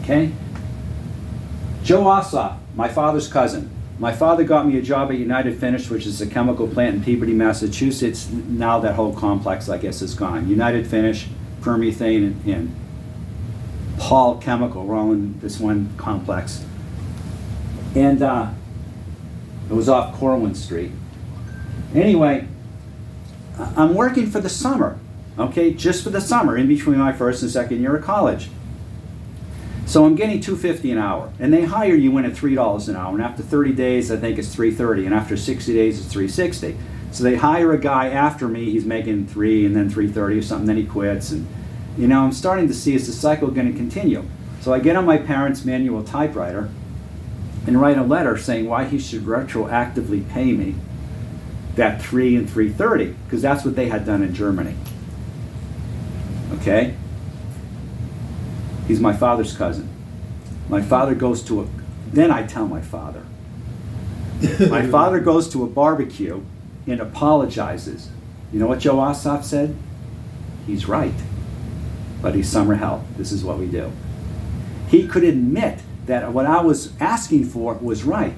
Okay? Joe Ossoff, my father's cousin. My father got me a job at United Finish, which is a chemical plant in Peabody, Massachusetts. Now that whole complex, I guess, is gone. United Finish, Permethane, and Paul Chemical were all in this one complex. And it was off Corwin Street. Anyway, I'm working for the summer, okay, just for the summer, in between my first and second year of college. So I'm getting $2.50 an hour, and they hire you in at $3 an hour, and after 30 days, I think it's $3.30, and after 60 days, it's $3.60. So they hire a guy after me, he's making $3 and then $3.30 or something, then he quits, and I'm starting to see, is the cycle going to continue? So I get on my parents' manual typewriter and write a letter saying why he should retroactively pay me that $3 and $3.30, because that's what they had done in Germany. Okay? He's my father's cousin. My father goes to then I tell my father. My father goes to a barbecue and apologizes. You know what Joe Ossoff said? He's right, but he's summer help. This is what we do. He could admit that what I was asking for was right.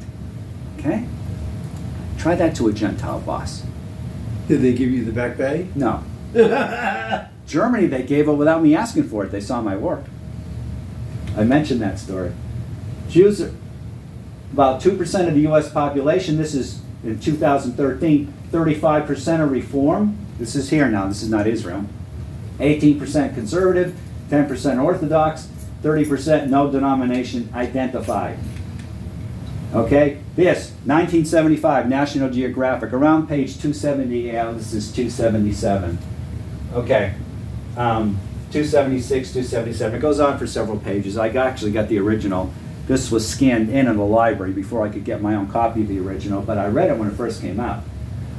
Okay? Try that to a Gentile boss. Did they give you the back pay? No. Germany, they gave it without me asking for it. They saw my work. I mentioned that story. Jews are about 2% of the U.S. population. This is in 2013. 35% are Reform. This is here now. This is not Israel. 18% conservative. 10% Orthodox. 30% no denomination identified. Okay, this, 1975, National Geographic, around page 270, yeah, this is 277. Okay, 276, 277, it goes on for several pages. I actually got the original. This was scanned in the library before I could get my own copy of the original, but I read it when it first came out.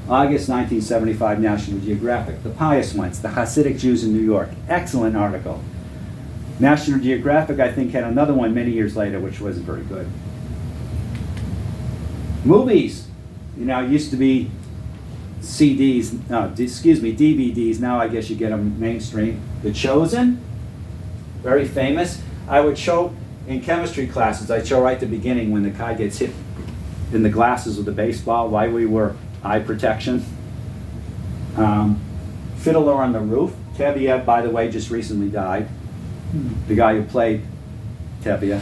August 1975, National Geographic, the pious ones, the Hasidic Jews in New York. Excellent article. National Geographic, I think, had another one many years later, which wasn't very good. Movies, it used to be DVDs. Now I guess you get them mainstream. The Chosen, very famous. I would show in chemistry classes. I'd show right at the beginning when the guy gets hit in the glasses with the baseball, why we were eye protection. Fiddler on the Roof. Tevye, by the way, just recently died. The guy who played Tevye.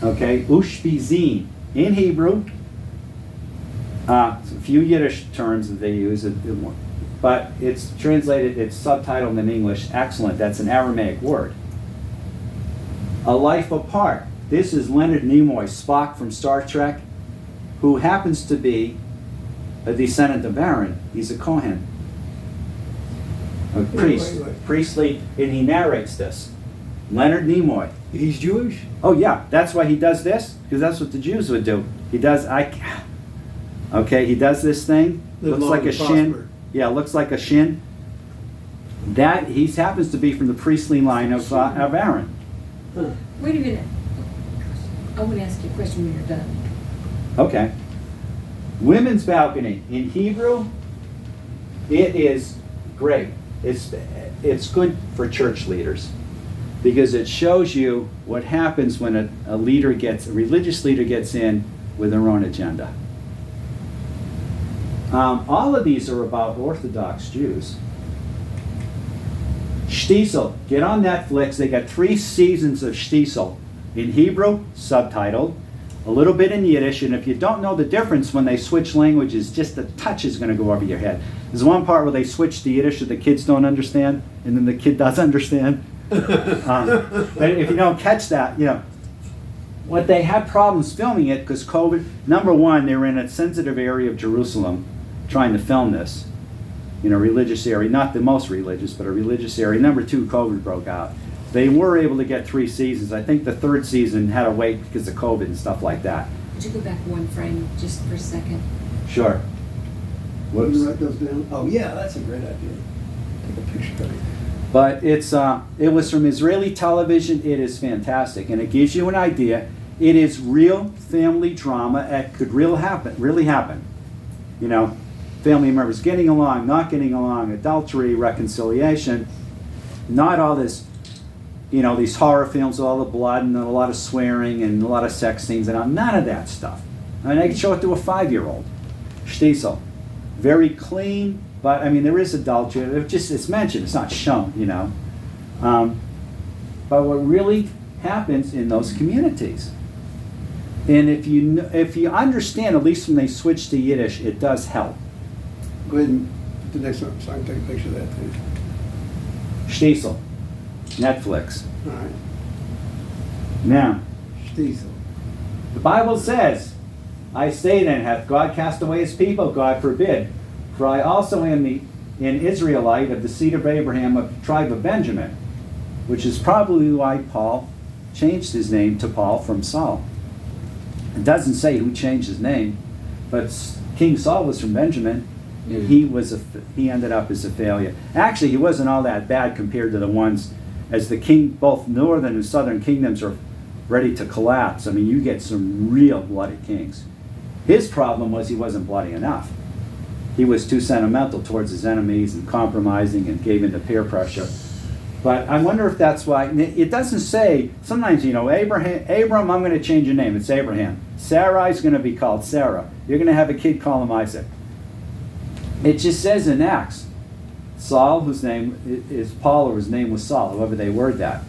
Ushpizin in Hebrew. A few Yiddish terms that they use, but it's translated, it's subtitled in English, excellent. That's an Aramaic word. A life apart. This is Leonard Nimoy, Spock from Star Trek, who happens to be a descendant of Aaron. He's a Kohen, a priest, priestly, and he narrates this. Leonard Nimoy. He's Jewish? Oh yeah, that's why he does this, because that's what the Jews would do. He does, okay, he does this thing, Live looks long like a and shin. prosper. Yeah, looks like a shin. That, he happens to be from the priestly line of Aaron. Huh. Wait a minute. I want to ask you a question when you're done. Okay. Women's balcony. In Hebrew, it is great. It's good for church leaders because it shows you what happens when a religious leader gets in with their own agenda. All of these are about Orthodox Jews. Shtisel, get on Netflix. They got 3 seasons of Shtisel. In Hebrew, subtitled, a little bit in Yiddish, and if you don't know the difference when they switch languages, just a touch is going to go over your head. There's one part where they switch to Yiddish that the kids don't understand, and then the kid does understand. But if you don't catch that, what they had problems filming it because COVID, number one, they were in a sensitive area of Jerusalem trying to film this, religious area, not the most religious, but a religious area. Number two, COVID broke out. They were able to get 3 seasons. I think the 3rd season had to wait because of COVID and stuff like that. Would you go back one frame just for a second? Sure. Can you write those down? Oh yeah, that's a great idea. Take a picture of it. But it was from Israeli television. It is fantastic, and it gives you an idea. It is real family drama. It could really happen. Family members getting along, not getting along, adultery, reconciliation, not all this, these horror films with all the blood and a lot of swearing and a lot of sex scenes and none of that stuff. I can show it to a 5-year-old. Shtisel. Very clean, but there is adultery. It's mentioned, it's not shown, But what really happens in those communities. And if you understand, at least when they switch to Yiddish, it does help. Go ahead and put the next one so I can take a picture of that too. Shtisel. Netflix. All right. Now, Shtisel. the Bible says, I say then, hath God cast away his people? God forbid. For I also am an Israelite of the seed of Abraham, of the tribe of Benjamin, which is probably why Paul changed his name to Paul from Saul. It doesn't say who changed his name, but King Saul was from Benjamin, and he ended up as a failure. Actually, he wasn't all that bad compared to the ones, as the king, both northern and southern kingdoms are ready to collapse. You get some real bloody kings. His problem was he wasn't bloody enough. He was too sentimental towards his enemies and compromising and gave in to peer pressure. But I wonder if that's why. It doesn't say, sometimes, Abram, I'm going to change your name. It's Abraham. Sarai's going to be called Sarah. You're going to have a kid, call him Isaac. It just says in Acts, Saul, whose name is Paul, or his name was Saul, however they word that.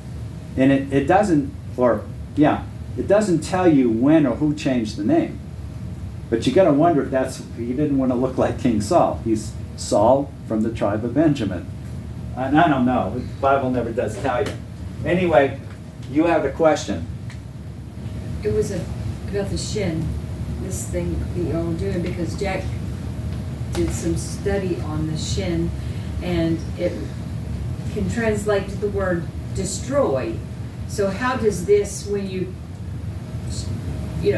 And it doesn't tell you when or who changed the name. But you got to wonder if he didn't want to look like King Saul. He's Saul from the tribe of Benjamin. And I don't know. The Bible never does tell you. Anyway, you have a question. It was about the shin, this thing that y'all were doing, because Jack did some study on the shin, and it can translate to the word destroy. So how does this, when you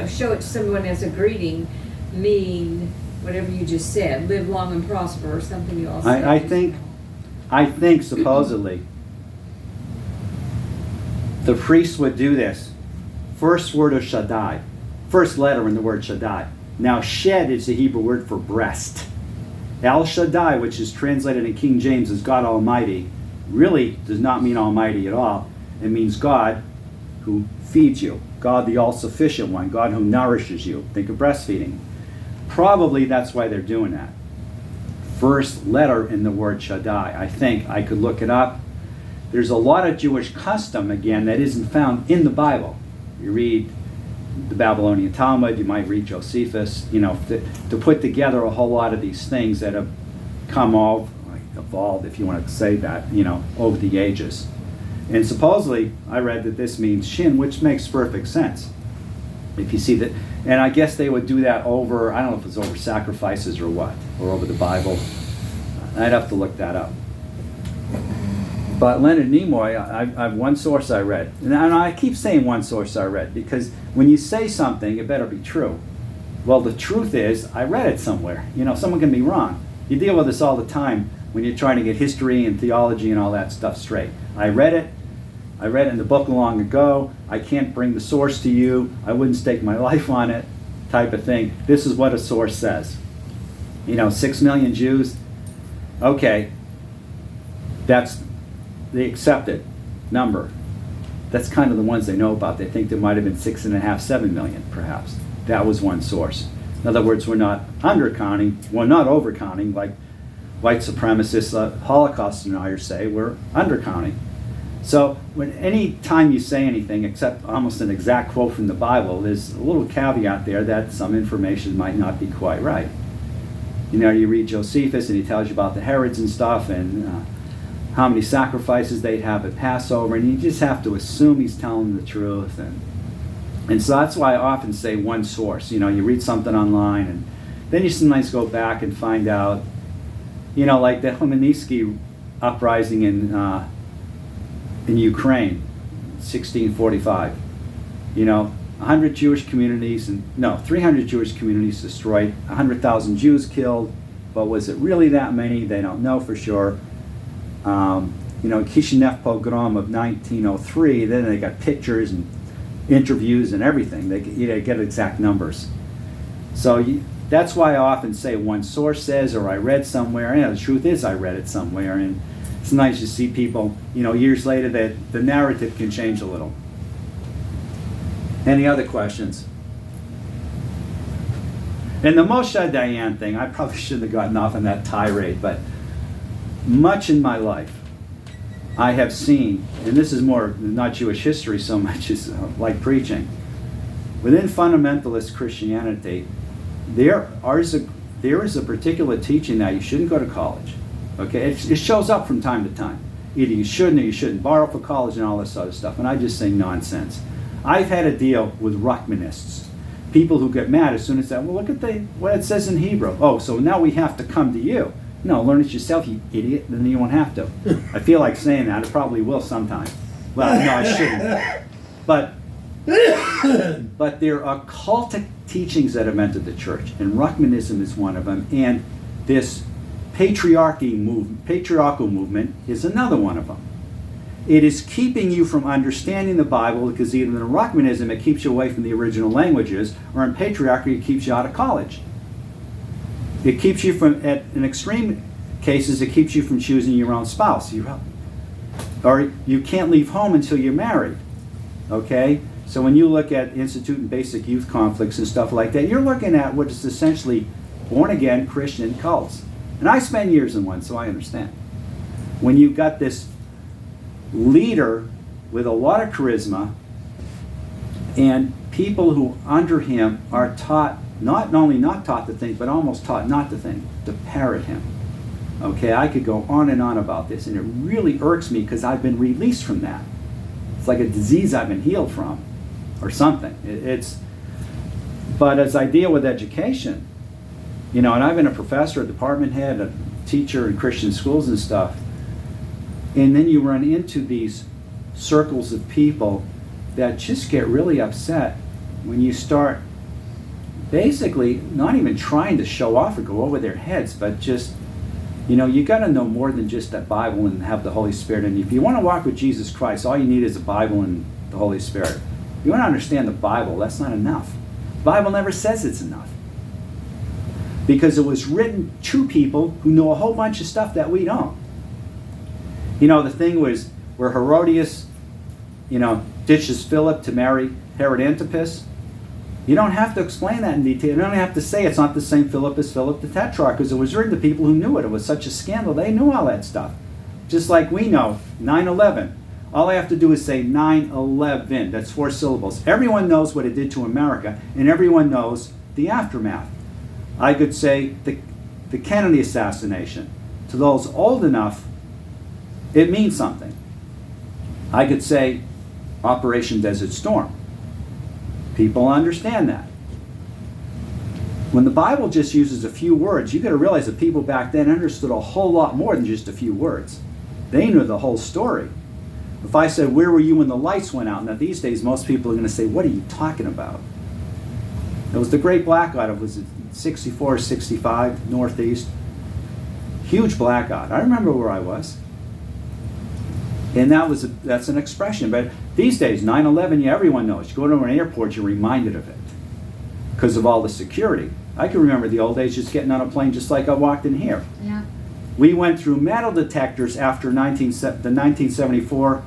show it to someone as a greeting, mean whatever you just said, live long and prosper, or something you all said? I think supposedly the priests would do this. First word of Shaddai. First letter in the word Shaddai. Now, shed is the Hebrew word for breast. El Shaddai, which is translated in King James as God Almighty, really does not mean Almighty at all. It means God who feeds you. God the all-sufficient one. God who nourishes you. Think of breastfeeding. Probably that's why they're doing that. First letter in the word Shaddai. I think I could look it up. There's a lot of Jewish custom, again, that isn't found in the Bible. You read the Babylonian Talmud, you might read Josephus, to put together a whole lot of these things that have evolved, if you want to say that, over the ages. And supposedly, I read that this means shin, which makes perfect sense. If you see that, and I guess they would do that over, I don't know if it's over sacrifices or what, or over the Bible. I'd have to look that up. But Leonard Nimoy, I've one source I read. And I keep saying one source I read, because when you say something, it better be true. Well, the truth is, I read it somewhere. Someone can be wrong. You deal with this all the time when you're trying to get history and theology and all that stuff straight. I read it in the book long ago. I can't bring the source to you. I wouldn't stake my life on it, type of thing. This is what a source says. 6 million Jews. Okay, that's the accepted number. That's kind of the ones they know about. They think there might have been 6.5, 7 million, perhaps. That was one source. In other words, we're not undercounting, we're not overcounting, like white supremacists, Holocaust deniers say, we're undercounting. So any time you say anything, except almost an exact quote from the Bible, there's a little caveat there that some information might not be quite right. You read Josephus and he tells you about the Herods and stuff, and how many sacrifices they'd have at Passover, and you just have to assume he's telling the truth. And so that's why I often say one source. You read something online, and then you sometimes go back and find out, like the Khmelnytsky uprising in Ukraine, 1645. 300 Jewish communities destroyed, 100,000 Jews killed, but was it really that many? They don't know for sure. Kishinev pogrom of 1903, then they got pictures and interviews and everything. They get exact numbers. So that's why I often say one source says, or I read somewhere. The truth is I read it somewhere, and it's nice to see people, years later, that the narrative can change a little. Any other questions? And the Moshe Dayan thing, I probably shouldn't have gotten off on that tirade, but much in my life, I have seen, and this is more not Jewish history so much as like preaching, within fundamentalist Christianity, there is a particular teaching that you shouldn't go to college. Okay, it shows up from time to time. Either you shouldn't or you shouldn't borrow for college and all this other stuff, and I just say nonsense. I've had a deal with Ruckmanists, people who get mad as soon as that, well, look at what it says in Hebrew. Oh, so now we have to come to you. No, learn it yourself, you idiot, then you won't have to. I feel like saying that, I probably will sometime. Well, no, I shouldn't. But there are cultic teachings that have entered the church, and Ruckmanism is one of them, and this patriarchal movement is another one of them. It is keeping you from understanding the Bible, because either in Ruckmanism it keeps you away from the original languages, or in patriarchy it keeps you out of college. It keeps you from, in extreme cases, it keeps you from choosing your own spouse. Or you can't leave home until you're married. Okay? So when you look at institute and basic youth conflicts and stuff like that, you're looking at what is essentially born-again Christian cults. And I spent years in one, so I understand. When you've got this leader with a lot of charisma, and people who under him are taught, not only not taught to think, but almost taught not to think, to parrot him. Okay, I could go on and on about this, and it really irks me because I've been released from that. It's like a disease I've been healed from, or something. But as I deal with education, and I've been a professor, a department head, a teacher in Christian schools and stuff, and then you run into these circles of people that just get really upset when you start basically not even trying to show off or go over their heads, but just, you got to know more than just that Bible and have the Holy Spirit. And if you want to walk with Jesus Christ, all you need is a Bible and the Holy Spirit. If you want to understand the Bible, that's not enough. The Bible never says it's enough. Because it was written to people who know a whole bunch of stuff that we don't. The thing was where Herodias, ditches Philip to marry Herod Antipas. You don't have to explain that in detail. You don't have to say it's not the same Philip as Philip the Tetrarch, because it was written to people who knew it. It was such a scandal. They knew all that stuff. Just like we know, 9/11. All I have to do is say 9/11. That's 4 syllables. Everyone knows what it did to America, and everyone knows the aftermath. I could say the Kennedy assassination. To those old enough, it means something. I could say Operation Desert Storm. People understand that. When the Bible just uses a few words, you got to realize that people back then understood a whole lot more than just a few words. They knew the whole story. If I said, "Where were you when the lights went out?" Now these days, most people are going to say, "What are you talking about?" It was the Great Blackout. It was 64, 65, Northeast. Huge blackout. I remember where I was. And that's an expression. But these days, 9/11, yeah, everyone knows. You go to an airport, you're reminded of it because of all the security. I can remember the old days just getting on a plane just like I walked in here. Yeah. We went through metal detectors after the 1974.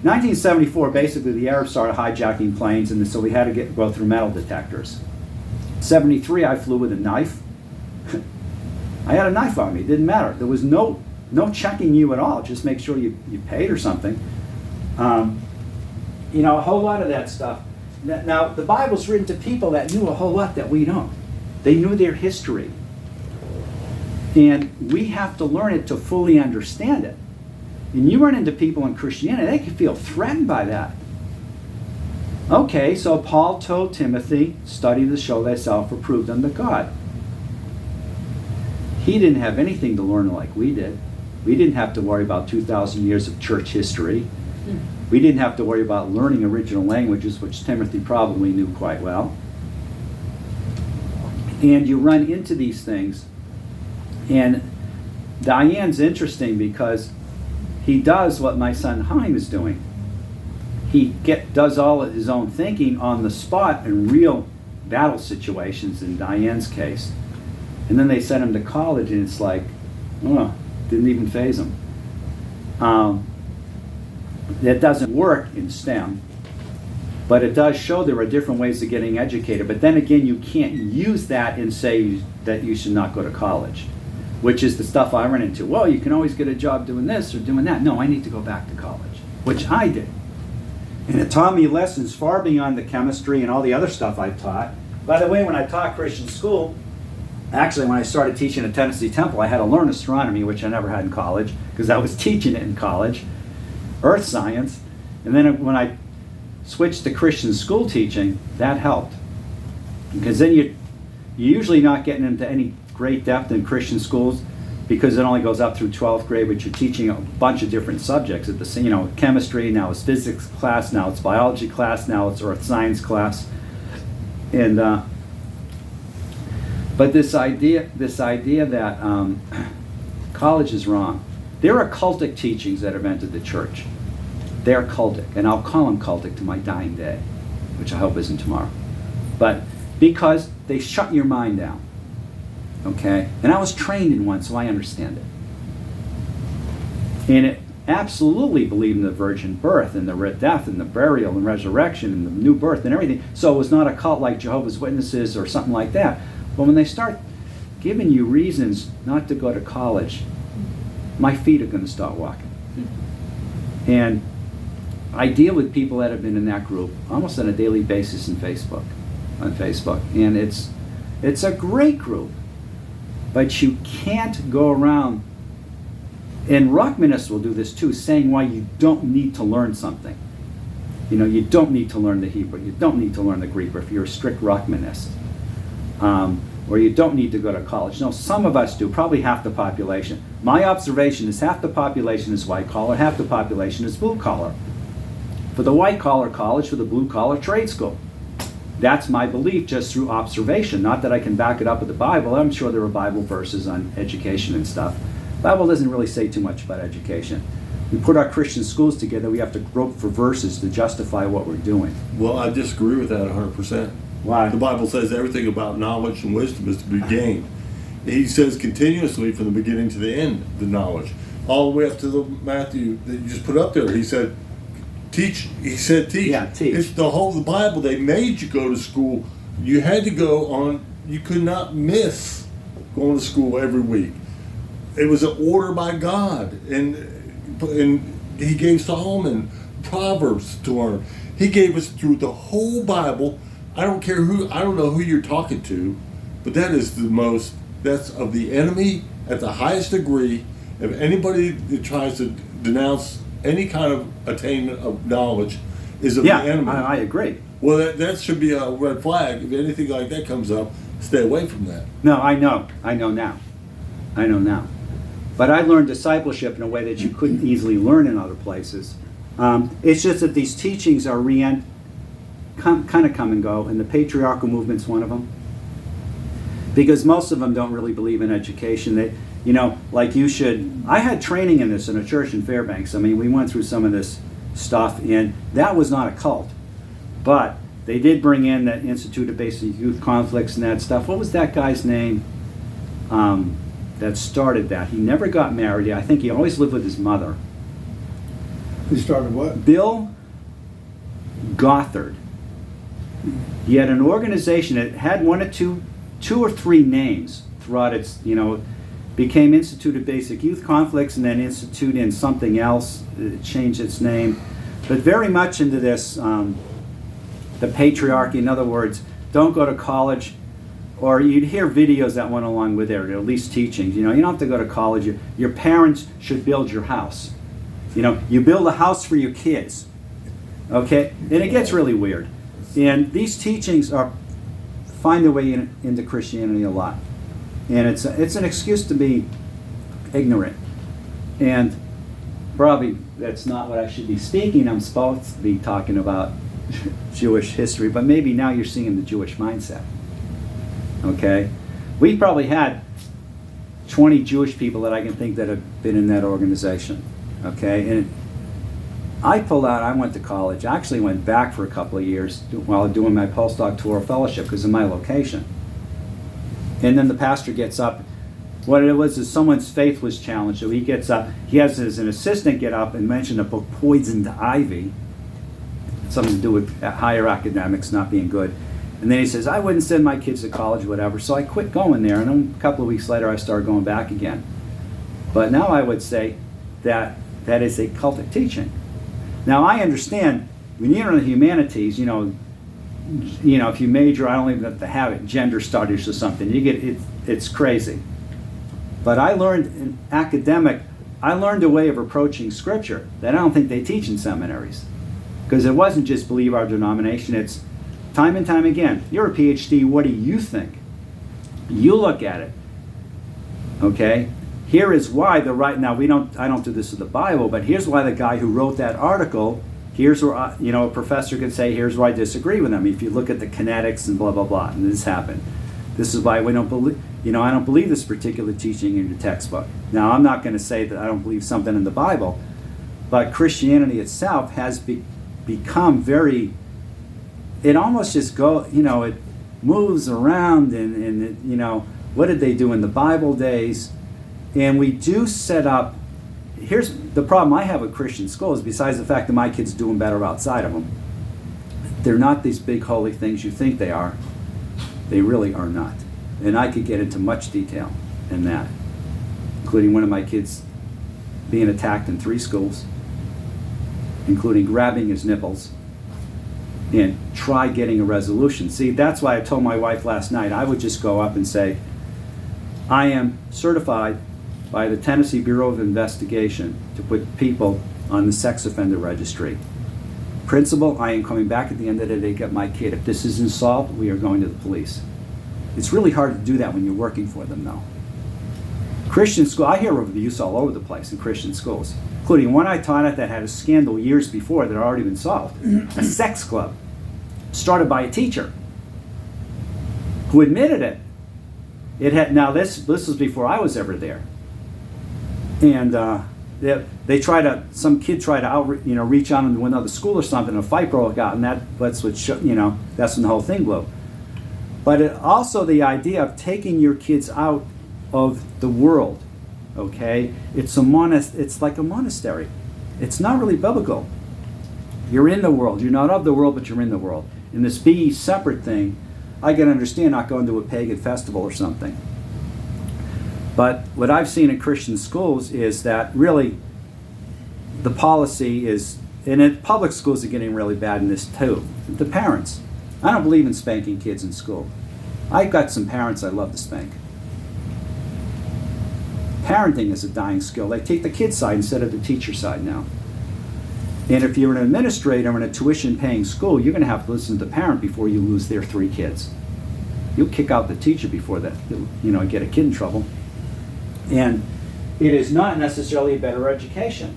1974, basically, the Arabs started hijacking planes, and so we had to go through metal detectors. 73, I flew with a knife. I had a knife on me. It didn't matter. There was no checking you at all. Just make sure you paid or something. You know, a whole lot of that stuff. Now, the Bible's written to people that knew a whole lot that we don't. They knew their history. And we have to learn it to fully understand it. And you run into people in Christianity, they can feel threatened by that. Okay, so Paul told Timothy, study to show thyself approved unto God. He didn't have anything to learn like we did. We didn't have to worry about 2,000 years of church history. We didn't have to worry about learning original languages, which Timothy probably knew quite well. And you run into these things. And Diane's interesting because he does what my son Haim is doing. He does all of his own thinking on the spot in real battle situations in Diane's case. And then they sent him to college and it's like, oh, didn't even faze him. That doesn't work in STEM, but it does show there are different ways of getting educated. But then again, you can't use that and say that you should not go to college, which is the stuff I run into. Well, you can always get a job doing this or doing that. No, I need to go back to college, which I did. And it taught me lessons far beyond the chemistry and all the other stuff I taught. By the way, when I taught Christian school, actually when I started teaching at Tennessee Temple, I had to learn astronomy, which I never had in college, because I was teaching it in college, earth science. And then when I switched to Christian school teaching, that helped. Because then you're usually not getting into any great depth in Christian schools, because it only goes up through 12th grade, but you're teaching a bunch of different subjects at the same, chemistry, now it's physics class, now it's biology class, now it's earth science class. And but this idea that college is wrong. There are cultic teachings that have entered the church. They're cultic, and I'll call them cultic to my dying day, which I hope isn't tomorrow. But because they shut your mind down. Okay? And I was trained in one, so I understand it. And it absolutely believed in the virgin birth and the death and the burial and resurrection and the new birth and everything. So it was not a cult like Jehovah's Witnesses or something like that. But when they start giving you reasons not to go to college, my feet are going to start walking. And I deal with people that have been in that group almost on a daily basis on Facebook. And it's a great group. But you can't go around, and Ruckmanists will do this too, saying why you don't need to learn something. You don't need to learn the Hebrew, you don't need to learn the Greek, or if you're a strict Ruckmanist. Or you don't need to go to college. No, some of us do, probably half the population. My observation is half the population is white collar, half the population is blue collar. For the white collar, college; for the blue collar, trade school. That's my belief just through observation. Not that I can back it up with the Bible. I'm sure there are Bible verses on education and stuff. The Bible doesn't really say too much about education. We put our Christian schools together, we have to grope for verses to justify what we're doing. Well, I disagree with that 100%. Why? The Bible says everything about knowledge and wisdom is to be gained. He says continuously from the beginning to the end, the knowledge. All the way up to the Matthew that you just put up there. He said, teach. He said, teach. Yeah, teach. It's the Bible. They made you go to school. You had to go on. You could not miss going to school every week. It was an order by God, and He gave Solomon Proverbs to learn. He gave us through the whole Bible. I don't know who you're talking to, but that's of the enemy at the highest degree. If anybody that tries to denounce any kind of attainment of knowledge is of the enemy. I agree. Well, that should be a red flag. If anything like that comes up, stay away from that. No, I know now. But I learned discipleship in a way that you couldn't easily learn in other places. It's just that these teachings are kind of come and go, and the patriarchal movement's one of them. Because most of them don't really believe in education. They, like you should. I had training in this in a church in Fairbanks. I mean, we went through some of this stuff, and that was not a cult. But they did bring in that Institute of Basic Youth Conflicts and that stuff. What was that guy's name that started that? He never got married. I think he always lived with his mother. Who started what? Bill Gothard. He had an organization that had two or three names throughout its, became Institute of Basic Youth Conflicts and then Institute in something else. It changed its name. But very much into this, the patriarchy. In other words, don't go to college. Or you'd hear videos that went along with there, at least teachings. You don't have to go to college. Your parents should build your house. You build a house for your kids. Okay? And it gets really weird. And these teachings find their way into Christianity a lot. And it's an excuse to be ignorant. And probably that's not what I should be speaking. I'm supposed to be talking about Jewish history, but maybe now you're seeing the Jewish mindset. Okay? We probably had 20 Jewish people that I can think that have been in that organization. Okay? And I pulled out, I went to college. I actually went back for a couple of years while doing my postdoc tour fellowship because of my location. And then the pastor gets up. What it was is someone's faith was challenged. So he gets up. He has an assistant get up and mention a book, Poisoned Ivy. Something to do with higher academics not being good. And then he says, I wouldn't send my kids to college, whatever. So I quit going there. And then a couple of weeks later, I started going back again. But now I would say that is a cultic teaching. Now I understand when you're in the humanities, if you major, I don't even have to have it, gender studies or something. You get it's crazy. But I learned in academic, I learned a way of approaching scripture that I don't think they teach in seminaries. Because it wasn't just believe our denomination, it's time and time again. You're a PhD, what do you think? You look at it. Okay? Here is why I don't do this with the Bible, but here's why the guy who wrote that article, here's where, a professor could say, here's where I disagree with him. If you look at the kinetics and blah, blah, blah, and this happened. This is why we don't believe, I don't believe this particular teaching in your textbook. Now, I'm not going to say that I don't believe something in the Bible, but Christianity itself has become very, it almost just it moves around and what did they do in the Bible days? And we do set up, here's the problem I have with Christian schools, besides the fact that my kids are doing better outside of them. They're not these big holy things you think they are. They really are not. And I could get into much detail in that, including one of my kids being attacked in 3 schools, including grabbing his nipples, and try getting a resolution. See, that's why I told my wife last night, I would just go up and say, I am certified by the Tennessee Bureau of Investigation to put people on the sex offender registry. Principal, I am coming back at the end of the day to get my kid. If this isn't solved, we are going to the police. It's really hard to do that when you're working for them, though. Christian school, I hear of abuse all over the place in Christian schools, including one I taught at that had a scandal years before that had already been solved. A sex club started by a teacher who admitted it. It had, now this was before I was ever there. And they try to, some kid tried to reach out into another school or something, and a fight broke out, and that's what that's when the whole thing blew. But also the idea of taking your kids out of the world, okay? It's like a monastery. It's not really biblical. You're in the world. You're not of the world, but you're in the world. And this be separate thing, I can understand not going to a pagan festival or something. But what I've seen in Christian schools is that really the policy is and public schools are getting really bad in this too. The parents. I don't believe in spanking kids in school. I've got some parents I love to spank. Parenting is a dying skill. They take the kid side instead of the teacher side now. And if you're an administrator in a tuition-paying school, you're going to have to listen to the parent before you lose their 3 kids. You'll kick out the teacher before that, get a kid in trouble. And it is not necessarily a better education.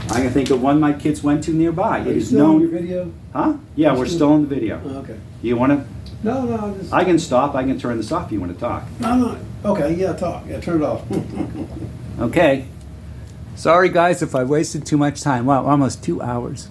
I can think of one my kids went to nearby. Are It you is still on known. your video? Huh? Yeah, we're still in the video. Oh, okay. You want to? No, I'm just. I can stop. I can turn this off if you want to talk. No. Okay, yeah, talk. Yeah, turn it off. Okay. Sorry, guys, if I wasted too much time. Wow, almost 2 hours.